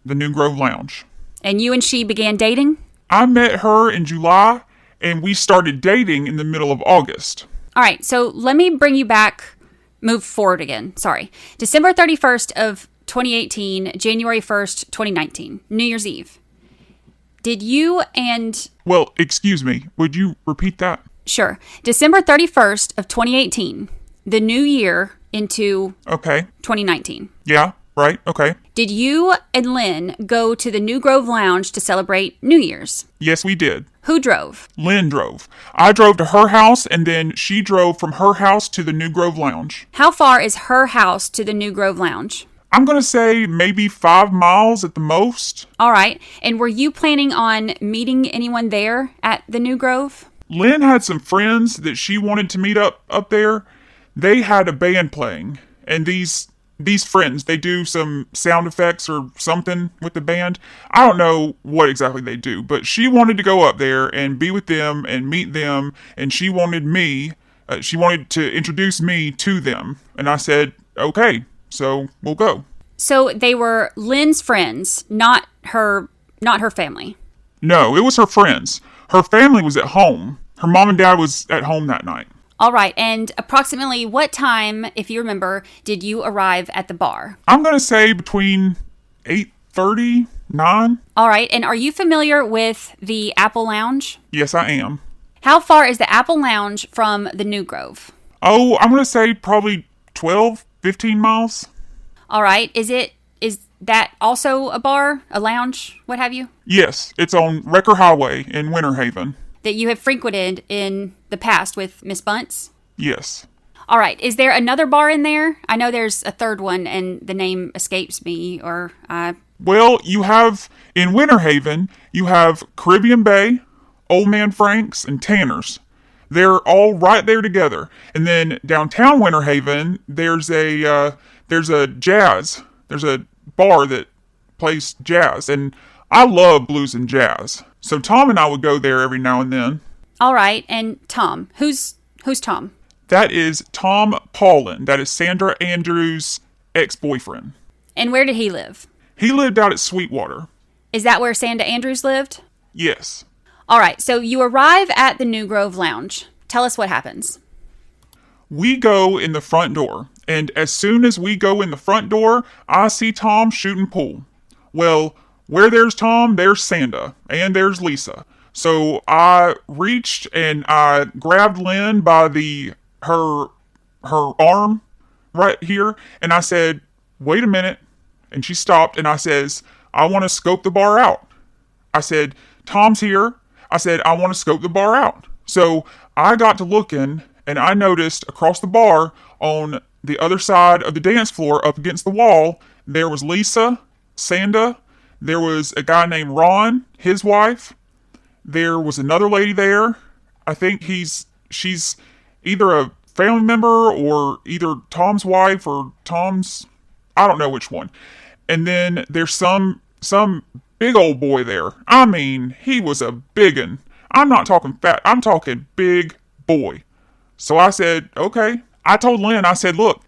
the New Grove Lounge. And you and she began dating? I met her in July, and we started dating in the middle of August. All right. So let me bring you back. Move forward again. Sorry. December 31st of 2018, January 1st, 2019, New Year's Eve. Did you and... Well, excuse me. Would you repeat that? Sure. December 31st of 2018, the new year into... Okay. 2019. Yeah, right. Okay. Did you and Lynn go to the New Grove Lounge to celebrate New Year's? Yes, we did. Who drove? Lynn drove. I drove to her house, and then she drove from her house to the New Grove Lounge. How far is her house to the New Grove Lounge? I'm going to say maybe 5 miles at the most. All right. And were you planning on meeting anyone there at the New Grove? Lynn had some friends that she wanted to meet up there. They had a band playing, and these friends, they do some sound effects or something with the band. I don't know what exactly they do, but she wanted to go up there and be with them and meet them, and she wanted to introduce me to them. And I said, okay, so we'll go. So they were Lynn's friends, not her family. No, it was her friends. Her family was at home. Her mom and dad was at home that night. All right. And approximately what time, if you remember, did you arrive at the bar? I'm going to say between 8:30, 9. All right. And are you familiar with the Apple Lounge? Yes, I am. How far is the Apple Lounge from the New Grove? Oh, I'm going to say probably 12, 15 miles. All right. Is that also a bar, a lounge, what have you? Yes, it's on Wrecker Highway in Winter Haven. That you have frequented in the past with Miss Bunce? Yes. All right. Is there another bar in there? I know there's a third one and the name escapes me Well, you have, in Winter Haven, you have Caribbean Bay, Old Man Frank's, and Tanner's. They're all right there together. And then downtown Winter Haven, there's a jazz. There's a bar that plays jazz. And I love blues and jazz. So Tom and I would go there every now and then. All right. And Tom. Who's Tom? That is Tom Paulin. That is Sandra Andrews' ex-boyfriend. And where did he live? He lived out at Sweetwater. Is that where Sanda Andrews lived? Yes. All right. So you arrive at the New Grove Lounge. Tell us what happens. We go in the front door, and as soon as we go in the front door, I see Tom shooting pool. Well, where there's Tom, there's Sanda, and there's Lisa. So I reached and I grabbed Lynn by her arm right here, and I said, "Wait a minute." And she stopped, and I says, "I want to scope the bar out." I said, "Tom's here." I said, "I want to scope the bar out." So I got to looking, and I noticed across the bar on the other side of the dance floor up against the wall, there was Lisa, Sanda, there was a guy named Ron, his wife, there was another lady there. I think she's either a family member or either Tom's wife or Tom's, I don't know which one. And then there's some big old boy there. I mean, he was a biggin'. I'm not talking fat, I'm talking big boy. So I said, okay. I told Lynn, I said, look,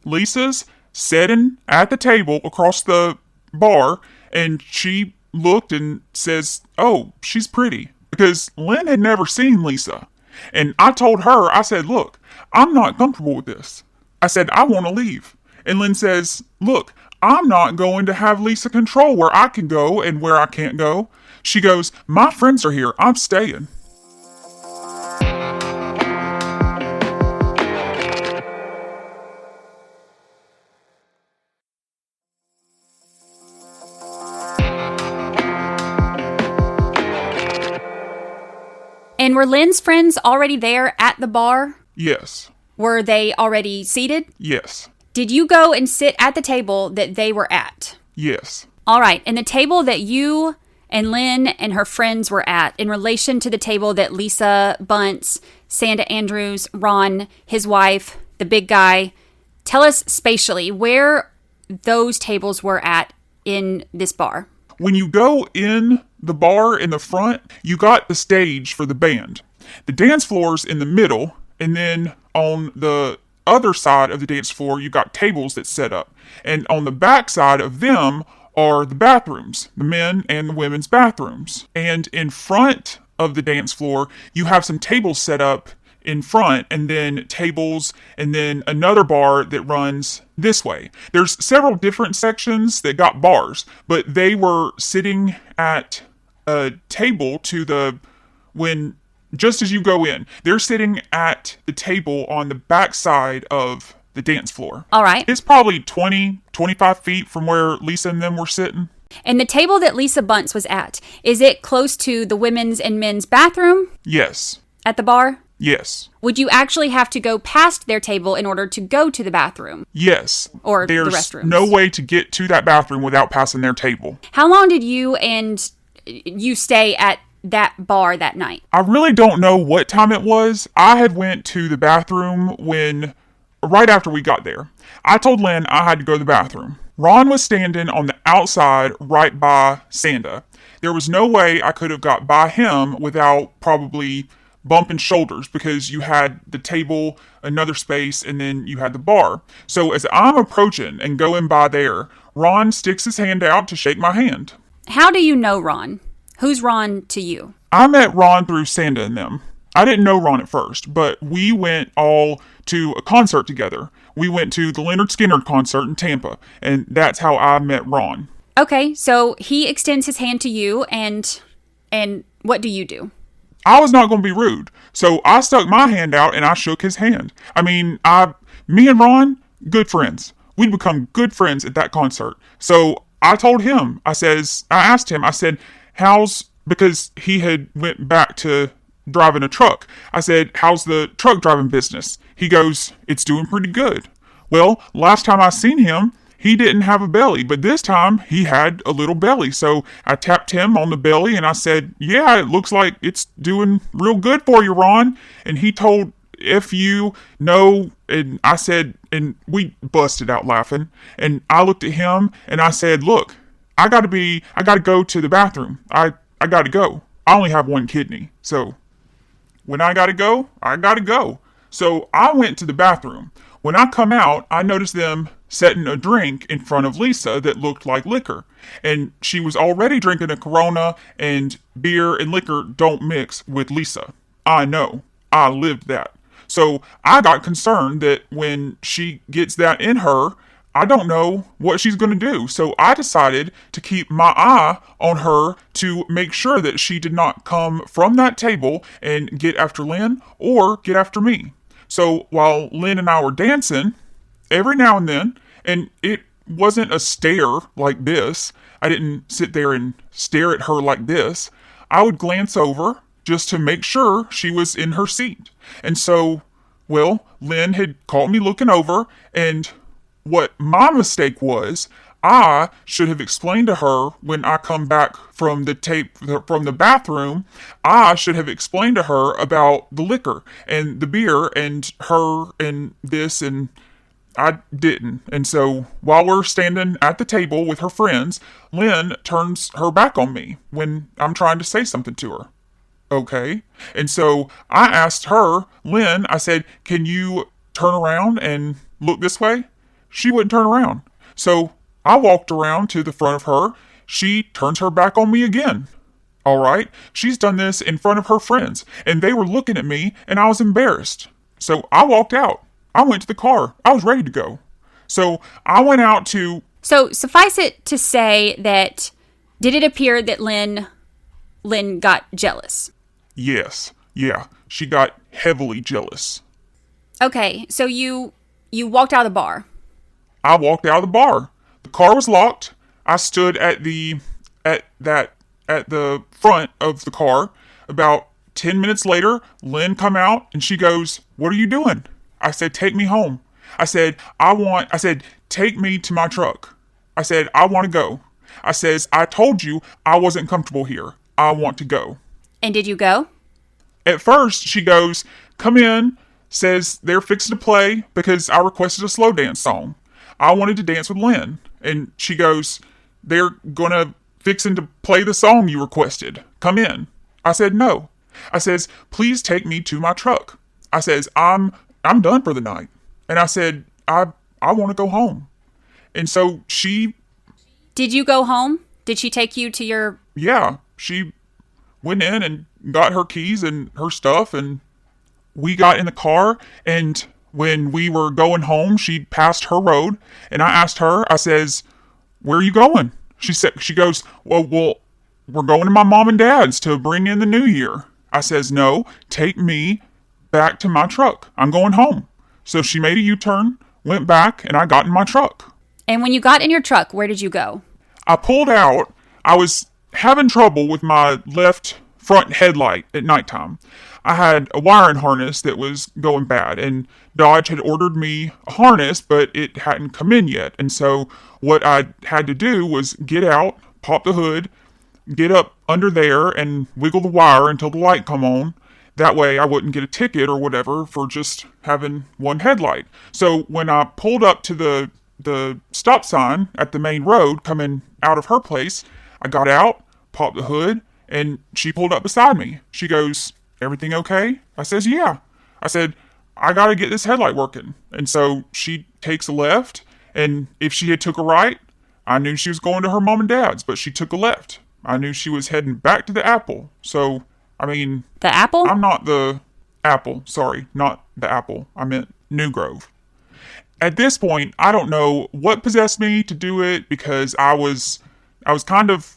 Lisa's sitting at the table across the bar, and she looked and says, oh, she's pretty. Because Lynn had never seen Lisa. And I told her, I said, look, I'm not comfortable with this. I said, I want to leave. And Lynn says, look, I'm not going to have Lisa control where I can go and where I can't go. She goes, my friends are here. I'm staying. And were Lynn's friends already there at the bar? Yes. Were they already seated? Yes. Did you go and sit at the table that they were at? Yes. All right. And the table that you and Lynn and her friends were at in relation to the table that Lisa Bunce, Sanda Andrews, Ron, his wife, the big guy, tell us spatially where those tables were at in this bar. When you go in the bar in the front, you got the stage for the band. The dance floor's in the middle, and then on the other side of the dance floor, you got tables that set up. And on the back side of them are the bathrooms, the men and the women's bathrooms. And in front of the dance floor, you have some tables set up in front, and then tables, and then another bar that runs this way. There's several different sections that got bars, but they were sitting at a table just as you go in, they're sitting at the table on the back side of the dance floor. All right. It's probably 20, 25 feet from where Lisa and them were sitting. And the table that Lisa Bunce was at, is it close to the women's and men's bathroom? Yes. At the bar? Yes. Would you actually have to go past their table in order to go to the bathroom? Yes. Or There's the restrooms? no way to get to that bathroom without passing their table. How long did you stay at that bar that night? I really don't know what time it was. I had went to the bathroom right after we got there. I told Lynn I had to go to the bathroom. Ron was standing on the outside right by Sanda. There was no way I could have got by him without probably bumping shoulders, because you had the table, another space, and then you had the bar. So as I'm approaching and going by there, Ron sticks his hand out to shake my hand. How do you know Ron? Who's Ron to you? I met Ron through Sanda and them. I didn't know Ron at first, but we went all to a concert together. We went to the Leonard Skinner concert in Tampa, and that's how I met Ron. Okay, so he extends his hand to you, and what do you do? I was not going to be rude, so I stuck my hand out and I shook his hand. I mean, me and Ron, good friends. We'd become good friends at that concert. So I told him, I asked him, I said, because he had went back to driving a truck. I said, how's the truck driving business? He goes, it's doing pretty good. Well, last time I seen him, he didn't have a belly, but this time he had a little belly. So I tapped him on the belly and I said, yeah, it looks like it's doing real good for you, Ron. And he told, if you know, and I said, and we busted out laughing. And I looked at him and I said, look, I gotta go to the bathroom. I gotta go. I only have one kidney. So when I gotta go, I gotta go. So I went to the bathroom. When I come out, I noticed them setting a drink in front of Lisa that looked like liquor. And she was already drinking a Corona, and beer and liquor don't mix with Lisa. I know. I lived that. So I got concerned that when she gets that in her, I don't know what she's going to do. So I decided to keep my eye on her to make sure that she did not come from that table and get after Lynn or get after me. So while Lynn and I were dancing, every now and then, and it wasn't a stare like this, I didn't sit there and stare at her like this, I would glance over just to make sure she was in her seat. And so, well, Lynn had caught me looking over, and what my mistake was, I should have explained to her when I come back from the bathroom, I should have explained to her about the liquor and the beer and her and this, and I didn't. And so while we're standing at the table with her friends, Lynn turns her back on me when I'm trying to say something to her. Okay. And so I asked her, Lynn, I said, can you turn around and look this way? She wouldn't turn around. So I walked around to the front of her. She turns her back on me again. All right. She's done this in front of her friends, and they were looking at me, and I was embarrassed. So I walked out. I went to the car. I was ready to go. So I went out to... So suffice it to say that, did it appear that Lynn got jealous? Yes. Yeah. She got heavily jealous. Okay. So you walked out of the bar. I walked out of the bar. The car was locked. I stood at the front of the car. About 10 minutes later, Lynn come out and she goes, "What are you doing?" I said, "Take me home." I said, "Take me to my truck." I said, "I want to go." I says, "I told you I wasn't comfortable here. I want to go." And did you go? At first, she goes, "Come in," says they're fixing to play because I requested a slow dance song. I wanted to dance with Lynn. And she goes, "They're gonna fixing to play the song you requested. Come in." I said, "No." I says, "Please take me to my truck." I says, I'm done for the night. And I said, I want to go home. And so she... Did you go home? Did she take you to your... Yeah, she went in and got her keys and her stuff, and we got in the car, and when we were going home, she passed her road, and I asked her, I says, "Where are you going?" She goes, well, we're going to my mom and dad's to bring in the new year. I says, "No, take me back to my truck. I'm going home." So she made a U-turn, went back, and I got in my truck. And when you got in your truck, where did you go? I pulled out. I was having trouble with my left front headlight at nighttime. I had a wiring harness that was going bad, and Dodge had ordered me a harness, but it hadn't come in yet. And so what I had to do was get out, pop the hood, get up under there, and wiggle the wire until the light come on. That way I wouldn't get a ticket or whatever for just having one headlight. So when I pulled up to the stop sign at the main road coming out of her place, I got out, popped the hood, and she pulled up beside me. She goes, "Everything okay?" I says, "Yeah." I said, "I gotta get this headlight working." And so she takes a left, and if she had took a right, I knew she was going to her mom and dad's, but she took a left. I knew she was heading back to the Apple. So, I mean... The Apple? I'm not the Apple. Sorry, not the Apple. I meant New Grove. At this point, I don't know what possessed me to do it, because I was kind of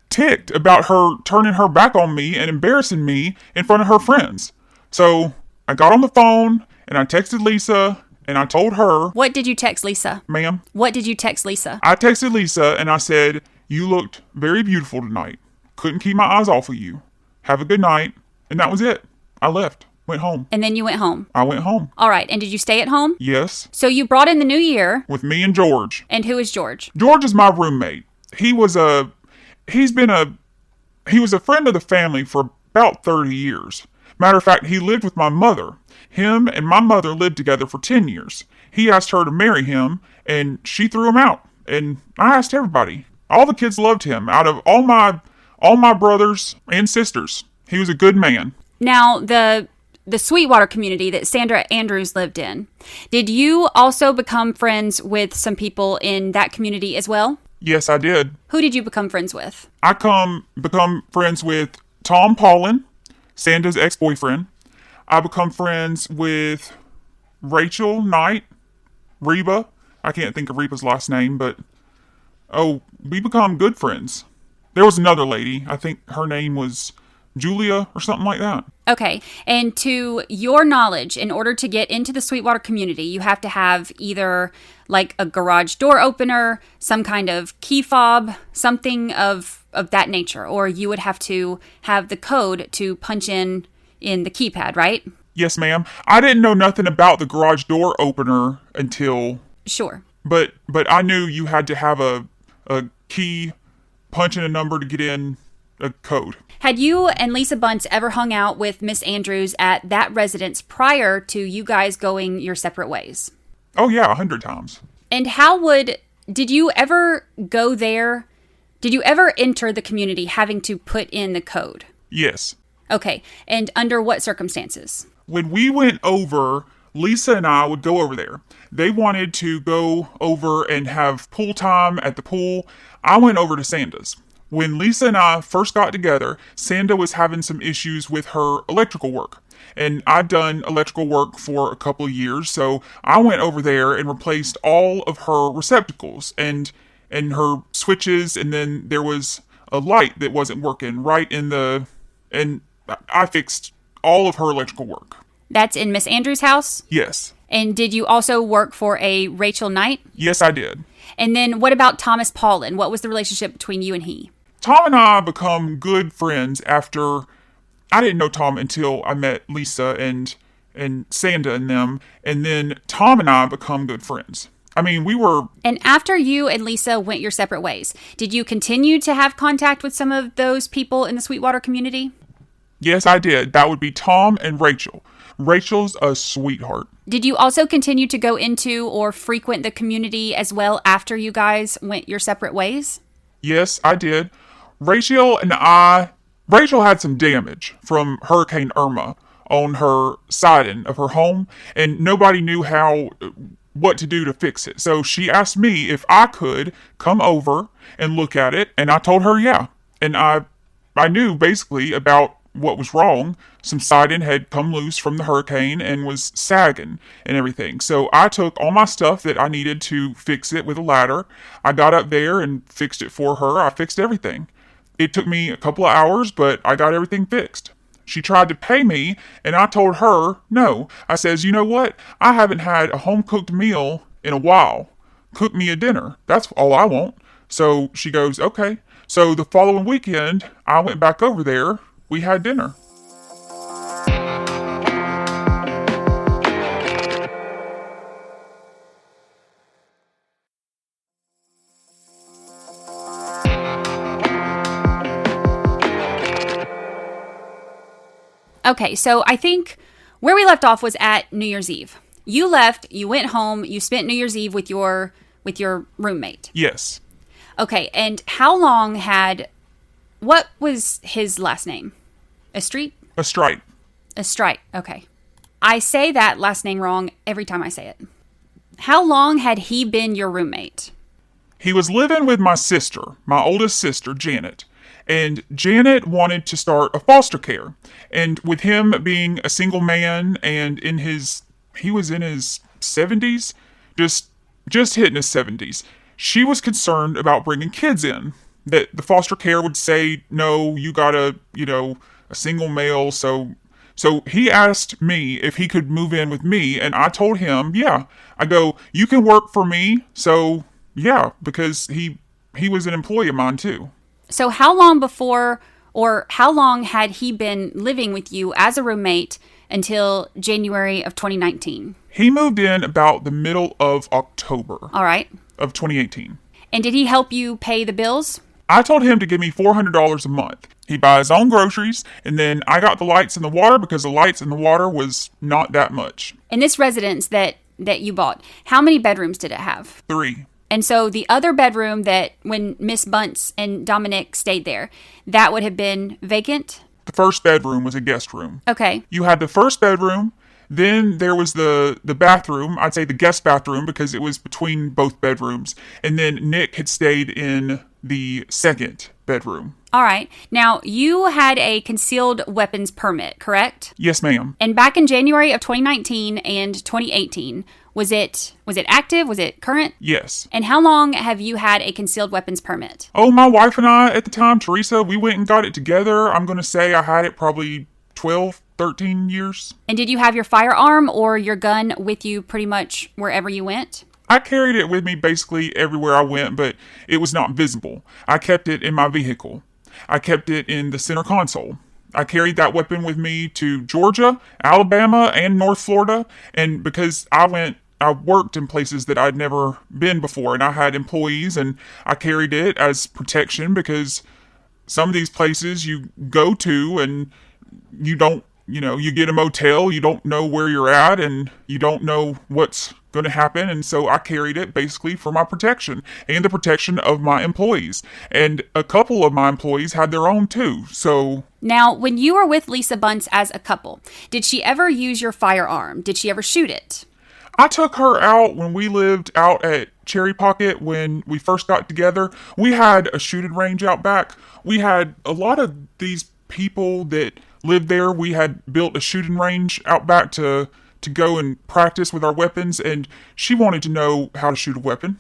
ticked about her turning her back on me and embarrassing me in front of her friends. So I got on the phone and I texted Lisa and I told her... What did you text Lisa? Ma'am? What did you text Lisa? I texted Lisa and I said, "You looked very beautiful tonight. Couldn't keep my eyes off of you. Have a good night." And that was it. I left. Went home. And then you went home? I went home. All right. And did you stay at home? Yes. So you brought in the new year. With me and George. And who is George? George is my roommate. He was a friend of the family for about 30 years. Matter of fact, he lived with my mother. Him and my mother lived together for 10 years. He asked her to marry him, and she threw him out. And I asked everybody. all the kids loved him. Out of all my brothers and sisters, he was a good man. Now, the Sweetwater community that Sandra Andrews lived in, did you also become friends with some people in that community as well? Yes, I did. Who did you become friends with? I become friends with Tom Paulin, Sanda's ex-boyfriend. I become friends with Rachel Knight, Reba. I can't think of Reba's last name, but we become good friends. There was another lady. I think her name was Julia or something like that. Okay. And to your knowledge, in order to get into the Sweetwater community, you have to have either like a garage door opener, some kind of key fob, something of that nature, or you would have to have the code to punch in the keypad, right? Yes, ma'am. I didn't know nothing about the garage door opener until... Sure. But I knew you had to have a key, punch in a number to get in a code. Had you and Lisa Bunce ever hung out with Miss Andrews at that residence prior to you guys going your separate ways? Oh, yeah, 100 times. And did you ever go there? Did you ever enter the community having to put in the code? Yes. Okay. And under what circumstances? When we went over, Lisa and I would go over there. They wanted to go over and have pool time at the pool. I went over to Sanda's. When Lisa and I first got together, Sanda was having some issues with her electrical work. And I'd done electrical work for a couple of years, so I went over there and replaced all of her receptacles and her switches, and then there was a light that wasn't working and I fixed all of her electrical work. That's in Miss Andrews' house? Yes. And did you also work for a Rachel Knight? Yes, I did. And then what about Thomas Paulin? What was the relationship between you and he? Tom and I become good friends after... I didn't know Tom until I met Lisa and Sanda and them, and then Tom and I become good friends. I mean, we were... And after you and Lisa went your separate ways, did you continue to have contact with some of those people in the Sweetwater community? Yes, I did. That would be Tom and Rachel. Rachel's a sweetheart. Did you also continue to go into or frequent the community as well after you guys went your separate ways? Yes, I did. Rachel had some damage from Hurricane Irma on her siding of her home, and nobody knew what to do to fix it. So she asked me if I could come over and look at it, and I told her yeah. And I knew basically about what was wrong. Some siding had come loose from the hurricane and was sagging and everything. So I took all my stuff that I needed to fix it with a ladder. I got up there and fixed it for her. I fixed everything. It took me a couple of hours, but I got everything fixed. She tried to pay me, and I told her no. I says, you know what? I haven't had a home-cooked meal in a while. Cook me a dinner. That's all I want. So she goes, okay. So the following weekend, I went back over there. We had dinner. Okay, so I think where we left off was at New Year's Eve. You left, you went home, you spent New Year's Eve with your roommate. Yes. Okay, and what was his last name? Estrite? Estrite, okay. I say that last name wrong every time I say it. How long had he been your roommate? He was living with my sister, my oldest sister, Janet. And Janet wanted to start a foster care. And with him being a single man and he was in his 70s, just hitting his 70s, she was concerned about bringing kids in. That the foster care would say, no, you got a single male. So he asked me if he could move in with me. And I told him, yeah. I go, you can work for me. So yeah, because he was an employee of mine too. So how long had he been living with you as a roommate until January of 2019? He moved in about the middle of October. All right. Of 2018. And did he help you pay the bills? I told him to give me $400 a month. He buys his own groceries, and then I got the lights and the water because the lights and the water was not that much. In this residence that you bought, how many bedrooms did it have? 3. And so the other bedroom that when Miss Bunce and Dominic stayed there, that would have been vacant? The first bedroom was a guest room. Okay. You had the first bedroom, then there was the bathroom, I'd say the guest bathroom because it was between both bedrooms, and then Nick had stayed in the second bedroom. All right. Now, you had a concealed weapons permit, correct? Yes, ma'am. And back in January of 2019 and 2018, was it active? Was it current? Yes. And how long have you had a concealed weapons permit? Oh, my wife and I at the time, Teresa, we went and got it together. I'm going to say I had it probably 12, 13 years. And did you have your firearm or your gun with you pretty much wherever you went? I carried it with me basically everywhere I went, but it was not visible. I kept it in my vehicle. I kept it in the center console. I carried that weapon with me to Georgia, Alabama, and North Florida, and because I worked in places that I'd never been before, and I had employees, and I carried it as protection because some of these places you go to and you don't, you get a motel, you don't know where you're at, and you don't know what's going to happen, and so I carried it basically for my protection and the protection of my employees. And a couple of my employees had their own too, so... Now, when you were with Lisa Bunce as a couple, did she ever use your firearm? Did she ever shoot it? I took her out when we lived out at Cherry Pocket when we first got together. We had a shooting range out back. We had a lot of these people that lived there. We had built a shooting range out back to go and practice with our weapons, and she wanted to know how to shoot a weapon.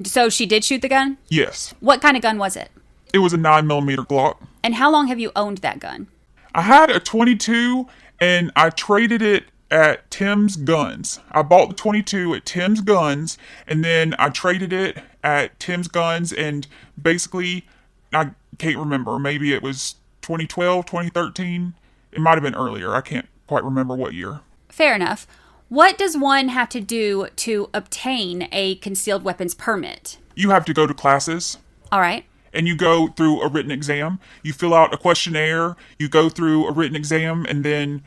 So she did shoot the gun? Yes. What kind of gun was it? It was a 9mm Glock. And how long have you owned that gun? I had a 22, and I traded it at Tim's Guns. I bought the 22 at Tim's Guns, and then I traded it at Tim's Guns, and basically, I can't remember. Maybe it was 2012, 2013. It might have been earlier. I can't quite remember what year. Fair enough. What does one have to do to obtain a concealed weapons permit? You have to go to classes. All right. And you go through a written exam. You fill out a questionnaire. You go through a written exam, and then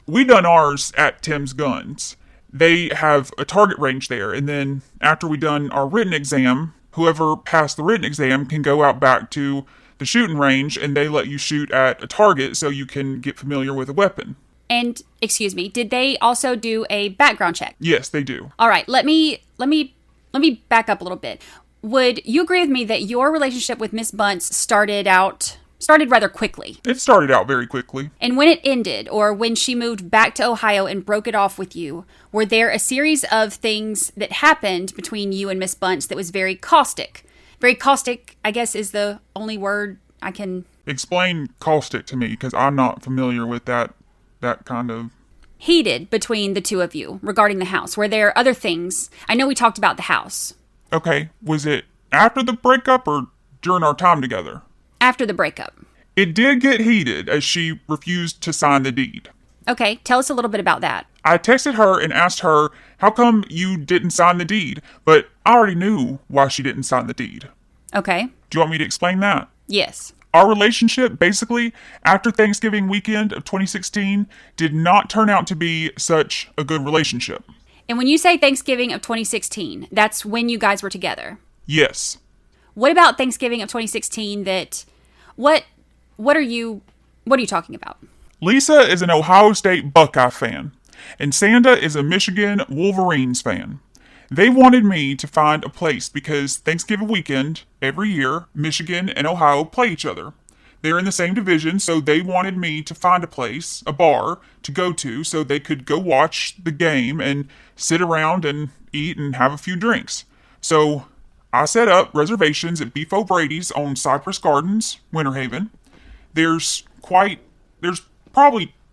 we done ours at Tim's Guns. They have a target range there, and then after we done our written exam, whoever passed the written exam can go out back to the shooting range, and they let you shoot at a target so you can get familiar with a weapon. And, excuse me, did they also do a background check? Yes, they do. All right, let me back up a little bit. Would you agree with me that your relationship with Miss Bunce started rather quickly? It started out very quickly. And when it ended, or when she moved back to Ohio and broke it off with you, were there a series of things that happened between you and Miss Bunce that was very caustic? Very caustic, I guess, is the only word I can... Explain caustic to me, because I'm not familiar with that kind of... Heated between the two of you regarding the house. Were there other things? I know we talked about the house. Okay, was it after the breakup or during our time together? After the breakup. It did get heated as she refused to sign the deed. Okay, tell us a little bit about that. I texted her and asked her, how come you didn't sign the deed? But I already knew why she didn't sign the deed. Okay. Do you want me to explain that? Yes. Our relationship, basically, after Thanksgiving weekend of 2016, did not turn out to be such a good relationship. And when you say Thanksgiving of 2016, that's when you guys were together? Yes. What about Thanksgiving of 2016 what are you talking about? Lisa is an Ohio State Buckeye fan, and Sanda is a Michigan Wolverines fan. They wanted me to find a place because Thanksgiving weekend, every year, Michigan and Ohio play each other. They're in the same division, so they wanted me to find a place, a bar, to go to so they could go watch the game and sit around and eat and have a few drinks. So I set up reservations at Beef O'Brady's on Cypress Gardens, Winter Haven. There's probably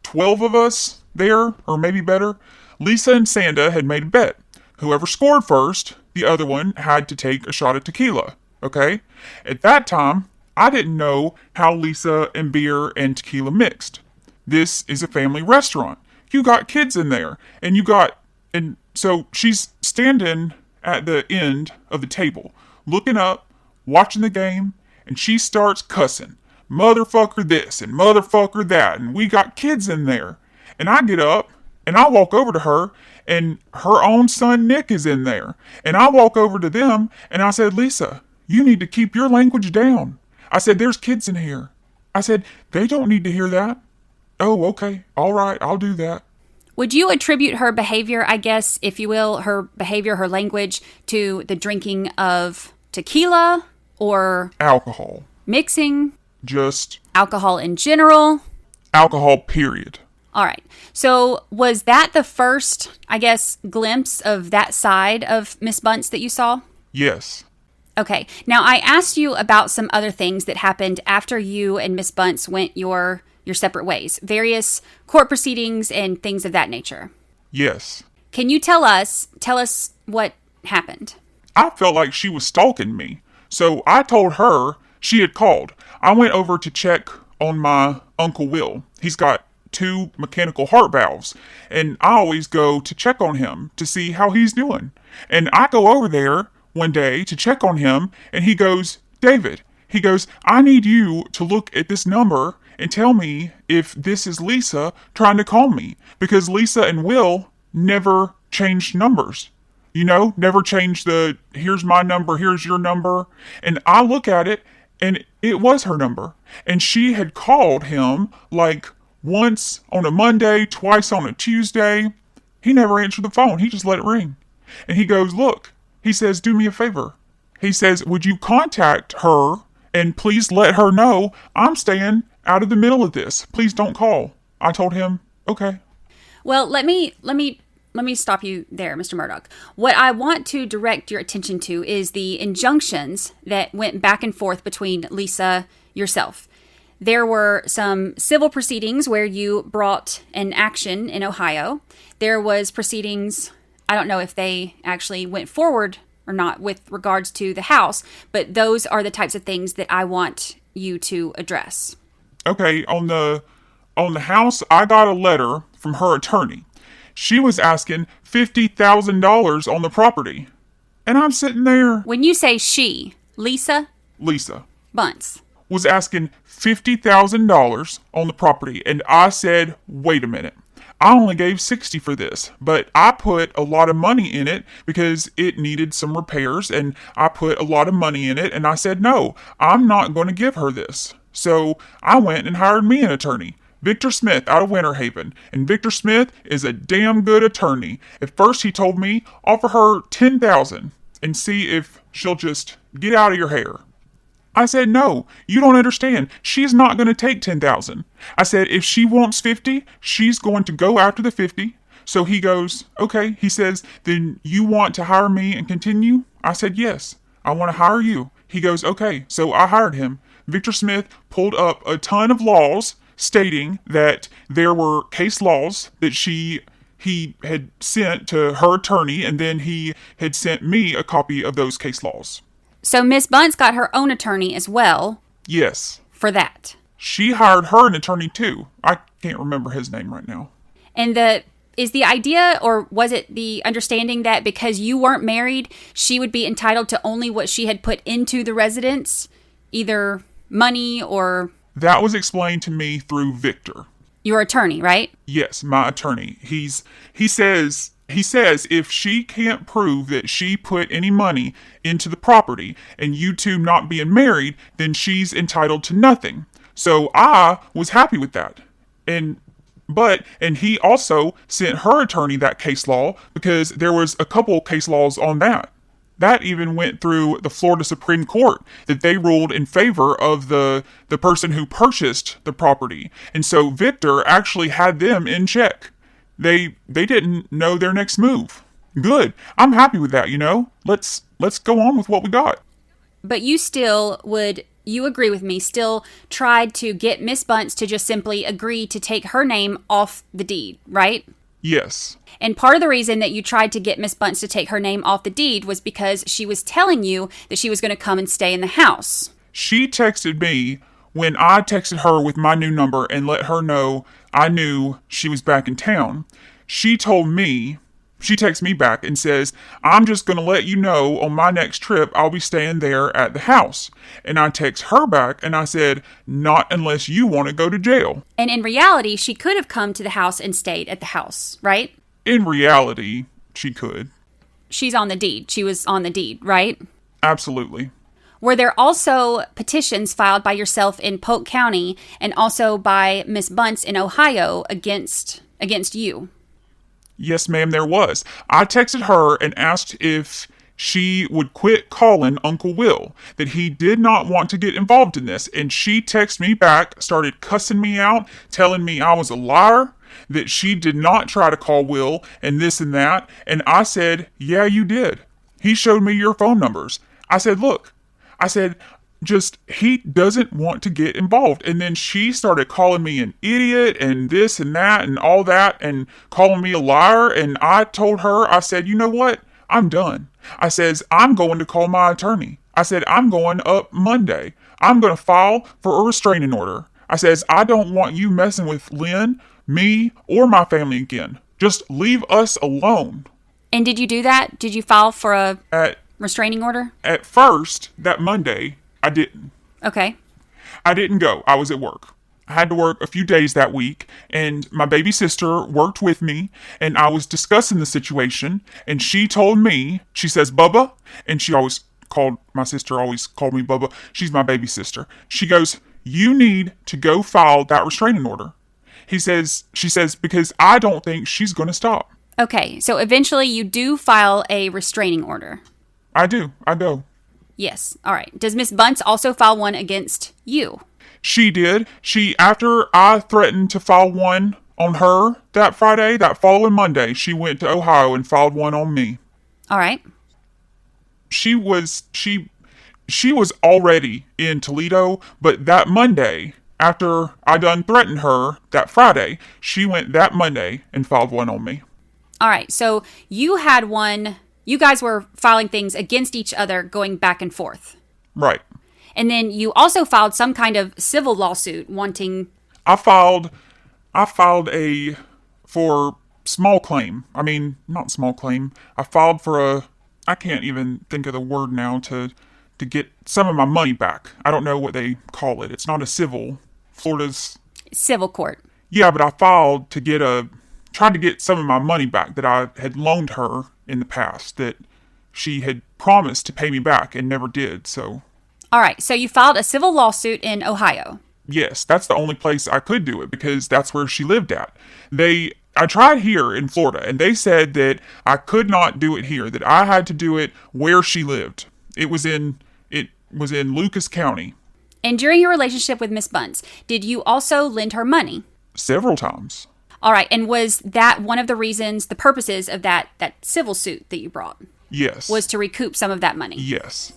12 of us there, or maybe better. Lisa and Sanda had made a bet. Whoever scored first, the other one had to take a shot of tequila, okay? At that time, I didn't know how Lisa and beer and tequila mixed. This is a family restaurant. You got kids in there, and so she's standing at the end of the table, looking up, watching the game, and she starts cussing. Motherfucker this and motherfucker that, and we got kids in there. And I get up And I walk over to her, and her own son Nick is in there. And I walk over to them, and I said, Lisa, you need to keep your language down. I said, there's kids in here. I said, they don't need to hear that. Oh, okay. All right, I'll do that. Would you attribute her behavior, I guess, if you will, her behavior, her language, to the drinking of tequila or Alcohol. mixing? Just Alcohol in general? alcohol, period. All right. So was that the first, I guess, glimpse of that side of Miss Bunce that you saw? Yes. Okay. Now, I asked you about some other things that happened after you and Miss Bunce went your separate ways, various court proceedings and things of that nature. Yes. Can you tell us what happened? I felt like she was stalking me. So I told her she had called. I went over to check on my Uncle Will. He's got 2 mechanical heart valves, and I always go to check on him to see how he's doing. And I go over there one day to check on him, and he goes, David, I need you to look at this number and tell me if this is Lisa trying to call me, because Lisa and Will never changed numbers. You know, never changed the, here's my number, here's your number. And I look at it, and it was her number. And she had called him like once on a Monday, twice on a Tuesday. He never answered the phone. He just let it ring. And he goes, look, he says, do me a favor. He says, would you contact her and please let her know I'm staying out of the middle of this. Please don't call. I told him, okay. Well, let me stop you there, Mr. Murdock. What I want to direct your attention to is the injunctions that went back and forth between Lisa, yourself. There were some civil proceedings where you brought an action in Ohio. There was proceedings, I don't know if they actually went forward or not with regards to the house, but those are the types of things that I want you to address. Okay, on the house, I got a letter from her attorney. She was asking $50,000 on the property. And I'm sitting there. When you say she, Lisa Bunce was asking $50,000 on the property. And I said, wait a minute. I only gave $60,000 for this, but I put a lot of money in it because it needed some repairs, and I put a lot of money in it, and I said, no, I'm not going to give her this. So I went and hired me an attorney, Victor Smith out of Winter Haven, and Victor Smith is a damn good attorney. At first he told me, offer her $10,000 and see if she'll just get out of your hair. I said, no, you don't understand. She's not going to take $10,000. I said, if she wants $50,000, she's going to go after the $50,000. So he goes, okay. He says, then you want to hire me and continue? I said, yes, I want to hire you. He goes, okay. So I hired him. Victor Smith pulled up a ton of laws stating that there were case laws that he had sent to her attorney, and then he had sent me a copy of those case laws. So Miss Bunce got her own attorney as well. Yes. For that. She hired her an attorney too. I can't remember his name right now. And is the idea, or was it the understanding that because you weren't married, she would be entitled to only what she had put into the residence, either money or... That was explained to me through Victor. Your attorney, right? Yes, my attorney. He says if she can't prove that she put any money into the property and you two not being married, then she's entitled to nothing. So I was happy with that. And he also sent her attorney that case law because there was a couple case laws on that. That even went through the Florida Supreme Court, that they ruled in favor of the person who purchased the property. And so Victor actually had them in check. They didn't know their next move. Good. I'm happy with that, you know. Let's go on with what we got. But you still would, you agree with me, still tried to get Miss Bunce to just simply agree to take her name off the deed, right? Yes. And part of the reason that you tried to get Miss Bunce to take her name off the deed was because she was telling you that she was going to come and stay in the house. She texted me when I texted her with my new number and let her know I knew she was back in town. She told me She texts me back and says, I'm just going to let you know on my next trip, I'll be staying there at the house. And I text her back and I said, not unless you want to go to jail. And in reality, she could have come to the house and stayed at the house, right? In reality, she could. She's on the deed. She was on the deed, right? Absolutely. Were there also petitions filed by yourself in Polk County and also by Miss Bunce in Ohio against you? Yes, ma'am, there was. I texted her and asked if she would quit calling Uncle Will, that he did not want to get involved in this. And she texted me back, started cussing me out, telling me I was a liar, that she did not try to call Will and this and that. And I said, yeah, you did. He showed me your phone numbers. I said, look, he doesn't want to get involved. And then she started calling me an idiot and this and that and all that and calling me a liar. And I told her, I said, you know what? I'm done. I says, I'm going to call my attorney. I said, I'm going up Monday. I'm going to file for a restraining order. I says, I don't want you messing with Lynn, me, or my family again. Just leave us alone. And did you do that? Did you file for a restraining order? At first, that Monday, I didn't. Okay. I didn't go. I was at work. I had to work a few days that week, and my baby sister worked with me, and I was discussing the situation, and she told me, she says, Bubba, and my sister always called me Bubba. She's my baby sister. She goes, you need to go file that restraining order. She says, because I don't think she's going to stop. Okay, so eventually you do file a restraining order. I do. I go. Yes. All right. Does Miss Bunce also file one against you? She did. After I threatened to file one on her that Friday, that following Monday, she went to Ohio and filed one on me. All right. She was already in Toledo, but that Monday, after I done threatened her that Friday, she went that Monday and filed one on me. All right. So you had one. You guys were filing things against each other, going back and forth. Right. And then you also filed some kind of civil lawsuit wanting... I filed for small claim. I mean, not small claim. I filed for I can't even think of the word now to get some of my money back. I don't know what they call it. It's not a civil. Florida's... Civil court. Yeah, but I filed to tried to get some of my money back that I had loaned her in the past, that she had promised to pay me back and never did, so... All right, so you filed a civil lawsuit in Ohio. Yes, that's the only place I could do it, because that's where she lived at. I tried here in Florida, and they said that I could not do it here, that I had to do it where she lived. It was in Lucas County. And during your relationship with Miss Bunce, did you also lend her money? Several times. All right, and was that one of the purposes of that civil suit that you brought? Yes. Was to recoup some of that money? Yes.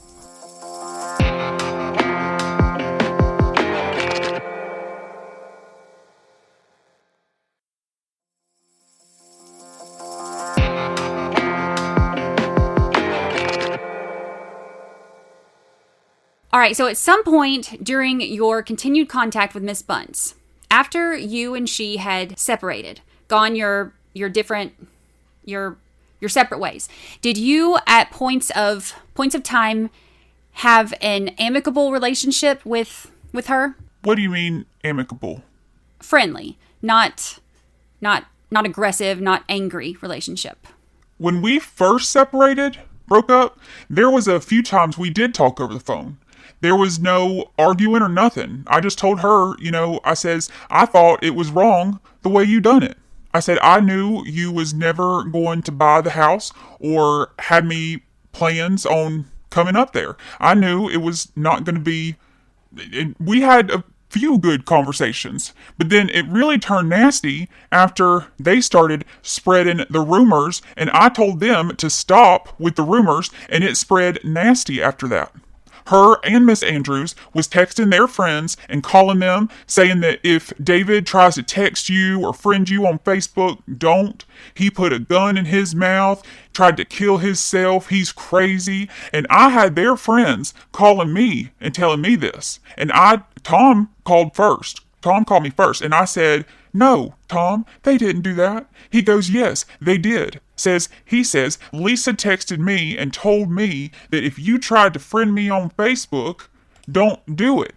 All right, so at some point during your continued contact with Miss Bunce, after you and she had separated, gone your separate ways, did you at points of time have an amicable relationship with her? What do you mean amicable? Friendly, not aggressive, not angry relationship. When we first broke up, there was a few times we did talk over the phone. There was no arguing or nothing. I just told her, I says, I thought it was wrong the way you done it. I said, I knew you was never going to buy the house or had me plans on coming up there. I knew it was not going to be, we had a few good conversations, but then it really turned nasty after they started spreading the rumors, and I told them to stop with the rumors, and it spread nasty after that. Her and Miss Andrews was texting their friends and calling them, saying that if David tries to text you or friend you on Facebook, don't. He put a gun in his mouth, tried to kill himself, he's crazy. And I had their friends calling me and telling me this. And Tom called first. Tom called me first, and I said, no, Tom, they didn't do that. He goes, yes, they did. He says, Lisa texted me and told me that if you tried to friend me on Facebook, don't do it.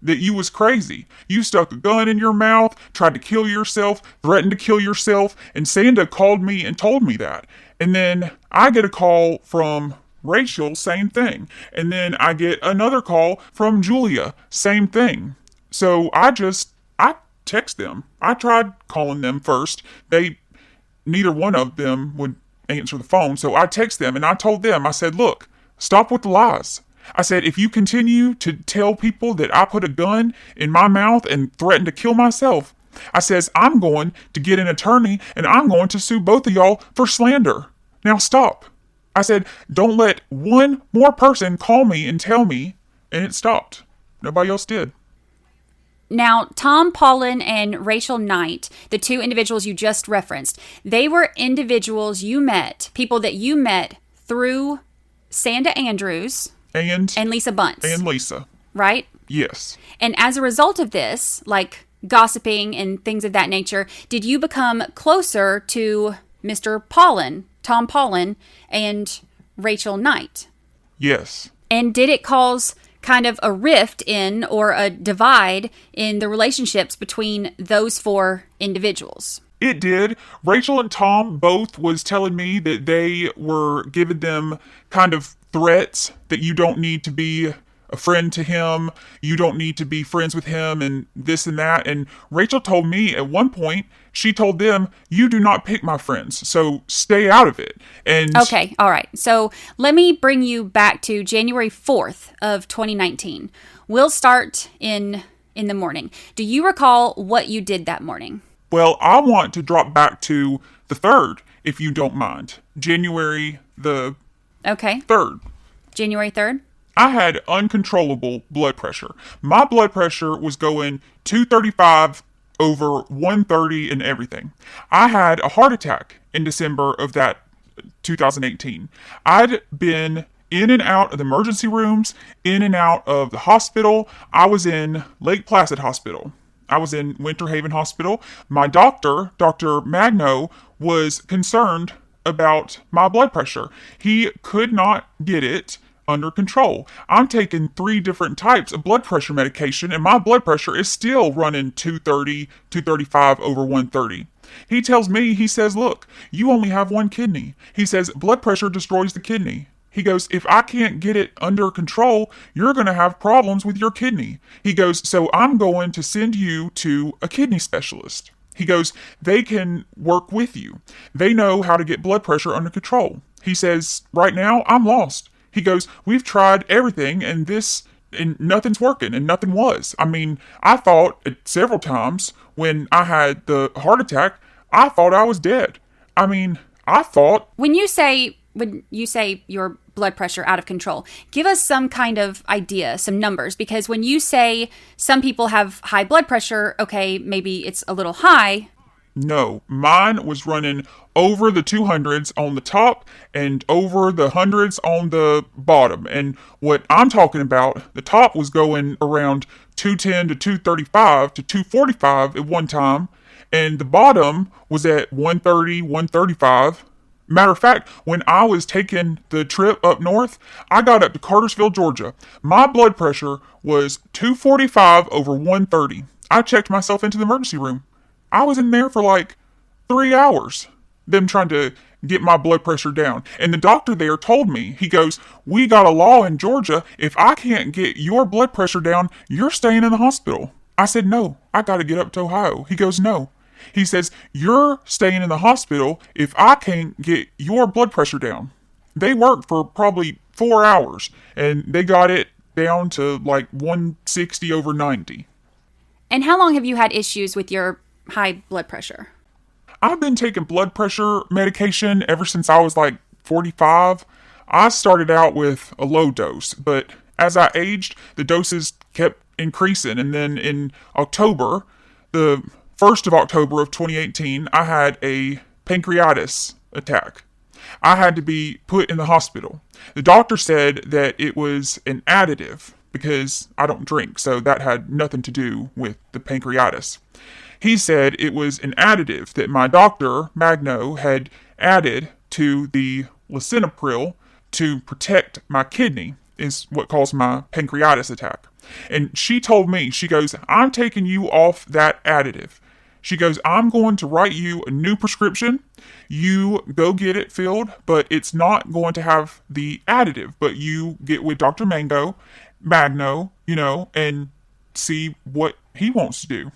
That you was crazy. You stuck a gun in your mouth, tried to kill yourself, threatened to kill yourself, and Sanda called me and told me that. And then I get a call from Rachel, same thing. And then I get another call from Julia, same thing. So I text them. I tried calling them first. Neither one of them would answer the phone. So I text them and I told them, I said, look, stop with the lies. I said, if you continue to tell people that I put a gun in my mouth and threatened to kill myself, I says, I'm going to get an attorney and I'm going to sue both of y'all for slander. Now stop. I said, don't let one more person call me and tell me, and it stopped. Nobody else did. Now, Tom Paulin and Rachel Knight, the two individuals you just referenced, they were individuals you met, people that you met through Sanda Andrews and Lisa Bunce. And Lisa. Right? Yes. And as a result of this, like gossiping and things of that nature, did you become closer to Mr. Paulin, Tom Paulin, and Rachel Knight? Yes. And did it cause kind of a rift in or a divide in the relationships between those four individuals? It did. Rachel and Tom both was telling me that they were giving them kind of threats that you don't need to be a friend to him, you don't need to be friends with him, and this and that. And Rachel told me at one point, she told them, you do not pick my friends, so stay out of it. And okay, all right. So let me bring you back to January 4th of 2019. We'll start in the morning. Do you recall what you did that morning? Well, I want to drop back to the 3rd, if you don't mind. January the 3rd. January 3rd? I had uncontrollable blood pressure. My blood pressure was going 235 over 130 and everything. I had a heart attack in December of that 2018. I'd been in and out of the emergency rooms, in and out of the hospital. I was in Lake Placid Hospital. I was in Winter Haven Hospital. My doctor, Dr. Magno, was concerned about my blood pressure. He could not get it under control. I'm taking 3 different types of blood pressure medication, and my blood pressure is still running 230, 235 over 130. He tells me, he says, look, you only have one kidney. He says, blood pressure destroys the kidney. He goes, if I can't get it under control, you're going to have problems with your kidney. He goes, so I'm going to send you to a kidney specialist. He goes, they can work with you. They know how to get blood pressure under control. He says, right now, I'm lost. He goes, we've tried everything and nothing's working, and nothing was. I mean, I thought several times when I had the heart attack, I thought I was dead. I mean, I thought... When you say your blood pressure out of control, give us some kind of idea, some numbers, because when you say some people have high blood pressure, okay, maybe it's a little high. No, mine was running over the 200s on the top and over the hundreds on the bottom. And what I'm talking about, the top was going around 210 to 235 to 245 at one time. And the bottom was at 130, 135. Matter of fact, when I was taking the trip up north, I got up to Cartersville, Georgia. My blood pressure was 245 over 130. I checked myself into the emergency room. I was in there for like 3 hours, them trying to get my blood pressure down. And the doctor there told me, he goes, we got a law in Georgia. If I can't get your blood pressure down, you're staying in the hospital. I said, no, I got to get up to Ohio. He goes, no. He says, you're staying in the hospital if I can't get your blood pressure down. They worked for probably 4 hours and they got it down to like 160 over 90. And how long have you had issues with your high blood pressure? I've been taking blood pressure medication ever since I was like 45. I started out with a low dose, but as I aged, the doses kept increasing. And then in October, the 1st of October of 2018, I had a pancreatitis attack. I had to be put in the hospital. The doctor said that it was an additive because I don't drink, so that had nothing to do with the pancreatitis. He said it was an additive that my doctor, Magno, had added to the lisinopril to protect my kidney, is what caused my pancreatitis attack. And she told me, she goes, I'm taking you off that additive. She goes, I'm going to write you a new prescription. You go get it filled, but it's not going to have the additive. But you get with Dr. Magno, and see what he wants to do.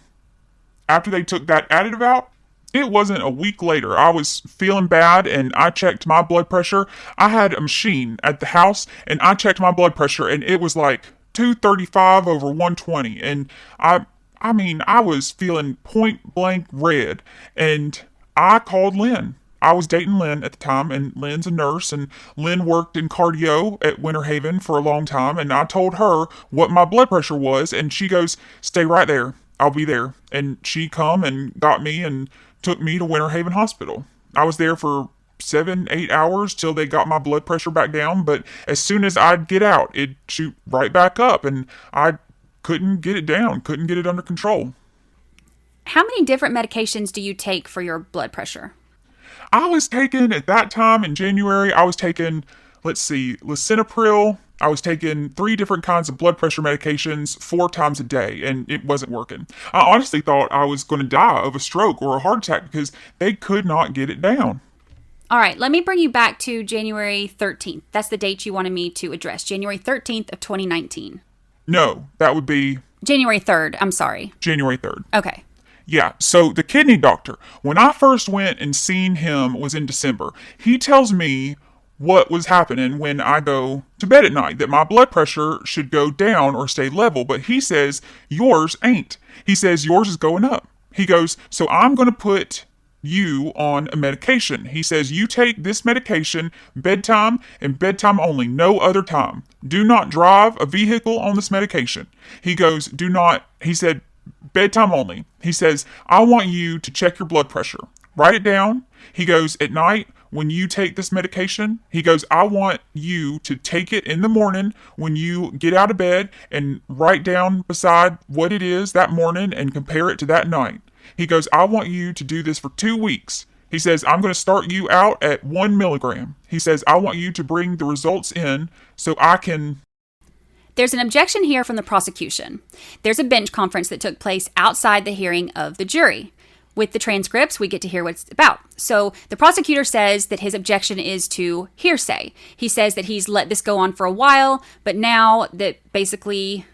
After they took that additive out, it wasn't a week later. I was feeling bad and I checked my blood pressure. I had a machine at the house and I checked my blood pressure and it was like 235 over 120. And I was feeling point blank red. And I called Lynn. I was dating Lynn at the time, and Lynn's a nurse, and Lynn worked in cardio at Winter Haven for a long time, and I told her what my blood pressure was, and she goes, stay right there. I'll be there. And she come and got me and took me to Winter Haven Hospital. I was there for 7-8 hours till they got my blood pressure back down, but as soon as I'd get out, it'd shoot right back up, and I couldn't get it down, couldn't get it under control. How many different medications do you take for your blood pressure? I was taking, at that time in January, I was taking, lisinopril. I was taking 3 different kinds of blood pressure medications 4 times a day, and it wasn't working. I honestly thought I was going to die of a stroke or a heart attack because they could not get it down. All right, let me bring you back to January 13th. That's the date you wanted me to address. January 13th of 2019. No, that would be... January 3rd. I'm sorry. January 3rd. Okay. Yeah, so the kidney doctor, when I first went and seen him was in December. He tells me what was happening when I go to bed at night, that my blood pressure should go down or stay level, but he says yours ain't. He says yours is going up. He goes, so I'm going to put you on a medication. He says you take this medication bedtime and bedtime only, no other time. Do not drive a vehicle on this medication. He goes, he said, bedtime only. He says, I want you to check your blood pressure. Write it down. He goes, at night, when you take this medication, he goes, I want you to take it in the morning when you get out of bed and write down beside what it is that morning and compare it to that night. He goes, I want you to do this for 2 weeks. He says, I'm going to start you out at 1 milligram. He says, I want you to bring the results in so I can... There's an objection here from the prosecution. There's a bench conference that took place outside the hearing of the jury. With the transcripts, we get to hear what it's about. So the prosecutor says that his objection is to hearsay. He says that he's let this go on for a while, but now that basically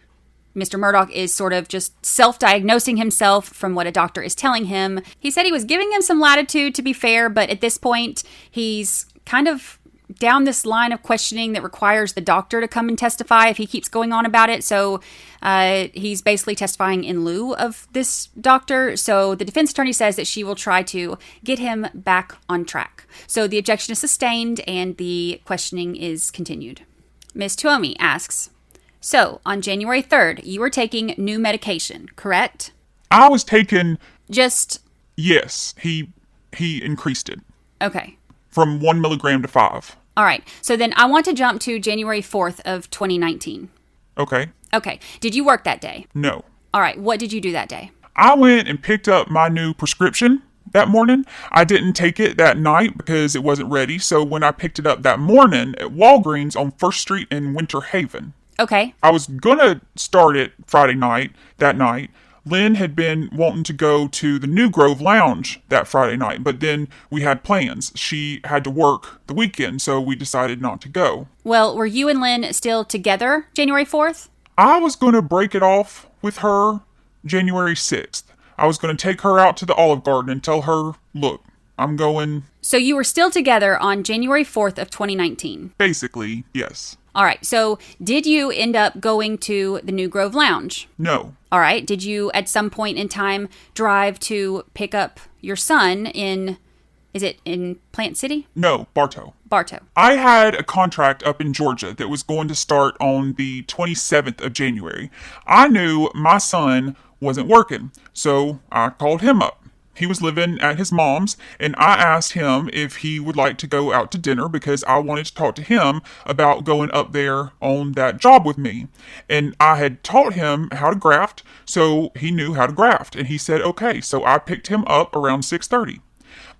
Mr. Murdock is sort of just self-diagnosing himself from what a doctor is telling him. He said he was giving him some latitude, to be fair, but at this point, he's kind of down this line of questioning that requires the doctor to come and testify if he keeps going on about it. So he's basically testifying in lieu of this doctor. So the defense attorney says that she will try to get him back on track. So the objection is sustained and the questioning is continued. Ms. Tuomi asks, so on January 3rd, you were taking new medication, correct? I was taking... Just... Yes, he increased it. Okay. From 1 milligram to 5. All right. So then I want to jump to January 4th of 2019. Okay. Okay. Did you work that day? No. All right. What did you do that day? I went and picked up my new prescription that morning. I didn't take it that night because it wasn't ready. So when I picked it up that morning at Walgreens on 1st Street in Winter Haven. Okay. I was going to start it Friday night, that night. Lynn had been wanting to go to the New Grove Lounge that Friday night, but then we had plans. She had to work the weekend, so we decided not to go. Well, were you and Lynn still together January 4th? I was going to break it off with her January 6th. I was going to take her out to the Olive Garden and tell her, look, I'm going... So you were still together on January 4th of 2019? Basically, yes. All right. So did you end up going to the New Grove Lounge? No. All right. Did you at some point in time drive to pick up your son is it in Plant City? No, Bartow. Bartow. I had a contract up in Georgia that was going to start on the 27th of January. I knew my son wasn't working, so I called him up. He was living at his mom's, and I asked him if he would like to go out to dinner because I wanted to talk to him about going up there on that job with me. And I had taught him how to graft, so he knew how to graft. And he said, okay, so I picked him up around 6:30.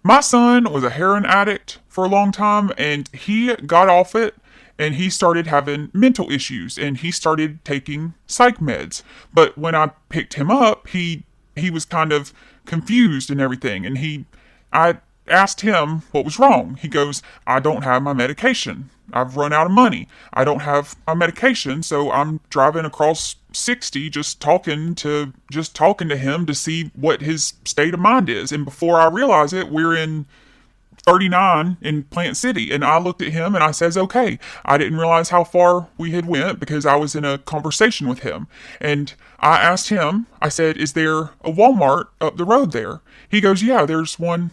My son was a heroin addict for a long time, and he got off it, and he started having mental issues, and he started taking psych meds. But when I picked him up, he was kind of confused and everything, and I asked him what was wrong. He goes, I don't have my medication. I've run out of money. I don't have my medication, so I'm driving across 60 just talking to him to see what his state of mind is. And before I realize it, we're in 39 in Plant City, and I looked at him and I says, okay. I didn't realize how far we had went because I was in a conversation with him. And I asked him, I said, is there a Walmart up the road there? He goes, yeah, there's one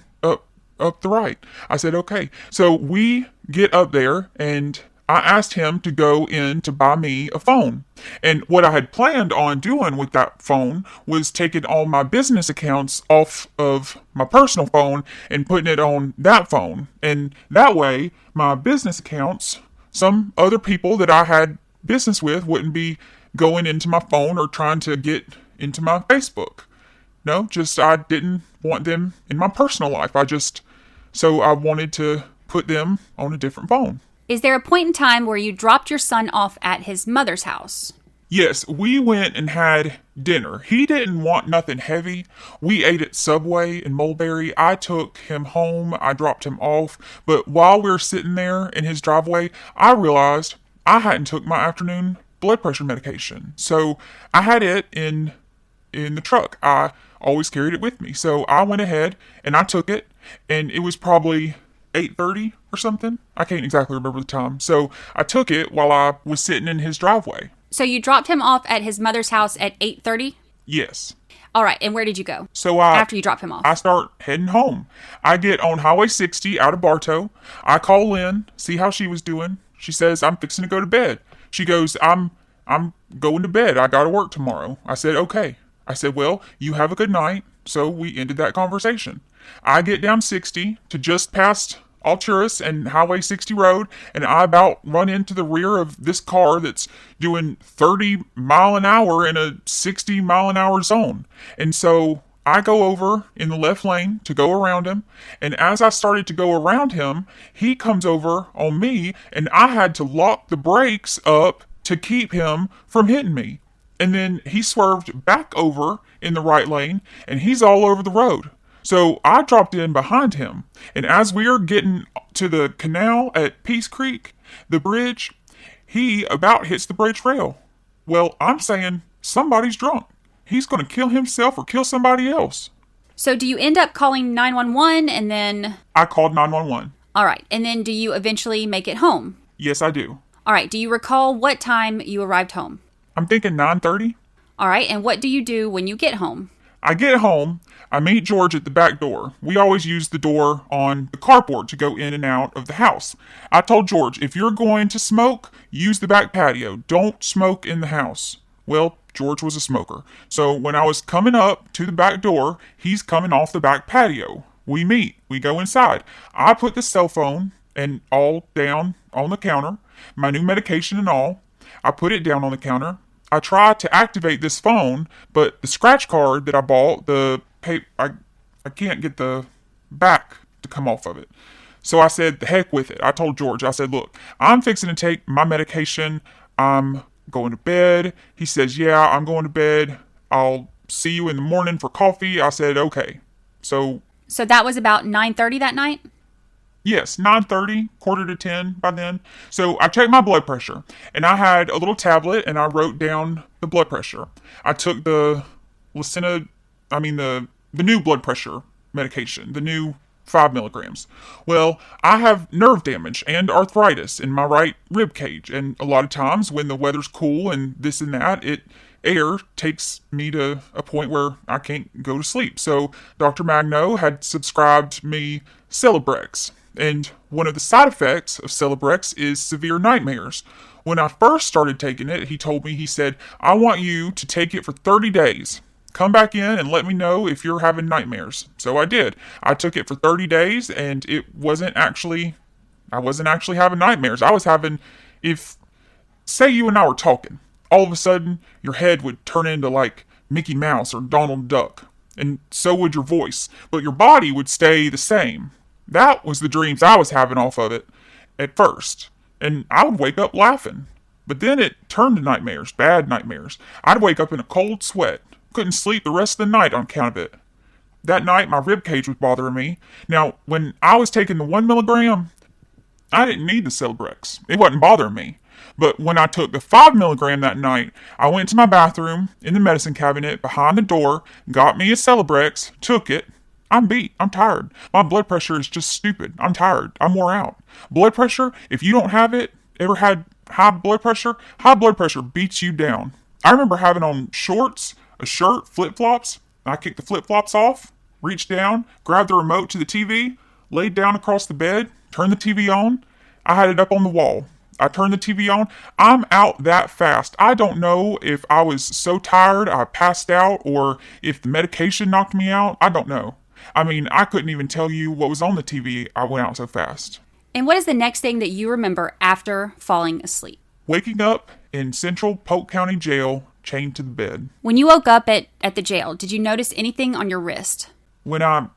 up the right. I said, okay. So we get up there, and I asked him to go in to buy me a phone. And what I had planned on doing with that phone was taking all my business accounts off of my personal phone and putting it on that phone. And that way, my business accounts, some other people that I had business with wouldn't be going into my phone or trying to get into my Facebook. No, just I didn't want them in my personal life. So I wanted to put them on a different phone. Is there a point in time where you dropped your son off at his mother's house? Yes, we went and had dinner. He didn't want nothing heavy. We ate at Subway in Mulberry. I took him home. I dropped him off. But while we were sitting there in his driveway, I realized I hadn't took my afternoon blood pressure medication. So I had it in the truck. I always carried it with me. So I went ahead and I took it, and it was probably 8:30 or something. I can't exactly remember the time. So I took it while I was sitting in his driveway. So you dropped him off at his mother's house at 8:30? Yes. All right, and where did you go? So after you dropped him off? I start heading home. I get on Highway 60 out of Bartow. I call Lynn, see how she was doing. She says, I'm fixing to go to bed. She goes, I'm going to bed. I gotta work tomorrow. I said, okay. I said, well, you have a good night. So we ended that conversation. I get down 60 to just past Alturas and Highway 60 Road, and I about run into the rear of this car that's doing 30 mile an hour in a 60 mile an hour zone. And so I go over in the left lane to go around him, and as I started to go around him, he comes over on me, and I had to lock the brakes up to keep him from hitting me. And then he swerved back over in the right lane, and he's all over the road. So I dropped in behind him, and as we are getting to the canal at Peace Creek, the bridge, he about hits the bridge rail. Well, I'm saying somebody's drunk. He's going to kill himself or kill somebody else. So do you end up calling 911 and then... I called 911. All right, and then do you eventually make it home? Yes, I do. All right, do you recall what time you arrived home? I'm thinking 9:30. All right, and what do you do when you get home? I get home, I meet George at the back door. We always use the door on the carport to go in and out of the house. I told George, if you're going to smoke, use the back patio. Don't smoke in the house. Well, George was a smoker. So when I was coming up to the back door, he's coming off the back patio. We meet. We go inside. I put the cell phone and all down on the counter, my new medication and all. I put it down on the counter. I tried to activate this phone, but the scratch card that I bought, I can't get the back to come off of it. So I said, the heck with it. I told George, I said, look, I'm fixing to take my medication. I'm going to bed. He says, yeah, I'm going to bed. I'll see you in the morning for coffee. I said, okay. So that was about 9:30 that night? Yes, 9:30, 9:45 by then. So I checked my blood pressure, and I had a little tablet, and I wrote down the blood pressure. I took the new blood pressure medication, the new 5 milligrams. Well, I have nerve damage and arthritis in my right rib cage, and a lot of times when the weather's cool and this and that, air takes me to a point where I can't go to sleep. So Dr. Magno had subscribed me Celebrex. And one of the side effects of Celebrex is severe nightmares. When I first started taking it, he told me, he said, I want you to take it for 30 days come back in and let me know if you're having nightmares. So I did. I took it for 30 days and I wasn't actually having nightmares. I was having, say you and I were talking, all of a sudden your head would turn into like Mickey Mouse or Donald Duck, and so would your voice, but your body would stay the same. That was the dreams I was having off of it at first, and I would wake up laughing. But then it turned to nightmares, bad nightmares. I'd wake up in a cold sweat, couldn't sleep the rest of the night on account of it. That night, my rib cage was bothering me. Now, when I was taking the 1 milligram, I didn't need the Celebrex. It wasn't bothering me. But when I took the 5 milligram that night, I went to my bathroom, in the medicine cabinet, behind the door, got me a Celebrex, took it. I'm beat. I'm tired. My blood pressure is just stupid. I'm tired. I'm wore out. Blood pressure, if you don't have it, ever had high blood pressure beats you down. I remember having on shorts, a shirt, flip-flops. I kicked the flip-flops off, reached down, grabbed the remote to the TV, laid down across the bed, turned the TV on. I had it up on the wall. I turned the TV on. I'm out that fast. I don't know if I was so tired I passed out or if the medication knocked me out. I don't know. I mean, I couldn't even tell you what was on the TV. I went out so fast. And what is the next thing that you remember after falling asleep? Waking up in Central Polk County Jail, chained to the bed. When you woke up at the jail, did you notice anything on your wrist? I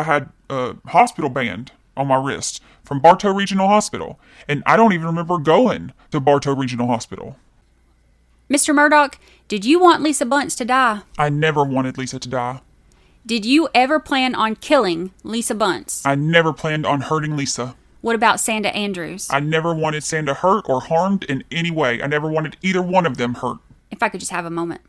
had a hospital band on my wrist from Bartow Regional Hospital. And I don't even remember going to Bartow Regional Hospital. Mr. Murdock, did you want Lisa Bunce to die? I never wanted Lisa to die. Did you ever plan on killing Lisa Bunce? I never planned on hurting Lisa. What about Sanda Andrews? I never wanted Sanda hurt or harmed in any way. I never wanted either one of them hurt. If I could just have a moment.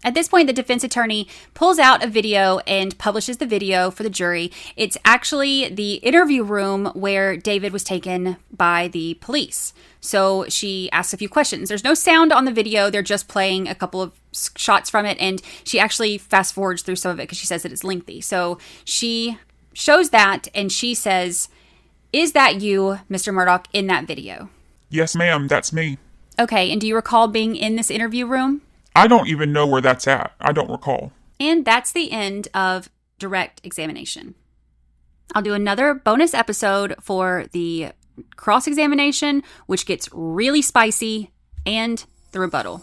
At this point, the defense attorney pulls out a video and publishes the video for the jury. It's actually the interview room where David was taken by the police. So she asks a few questions. There's no sound on the video. They're just playing a couple of shots from it. And she actually fast forwards through some of it because she says that it's lengthy. So she shows that and she says, "Is that you, Mr. Murdock, in that video?" Yes, ma'am. That's me. Okay. And do you recall being in this interview room? I don't even know where that's at. I don't recall. And that's the end of direct examination. I'll do another bonus episode for the cross-examination, which gets really spicy, and the rebuttal.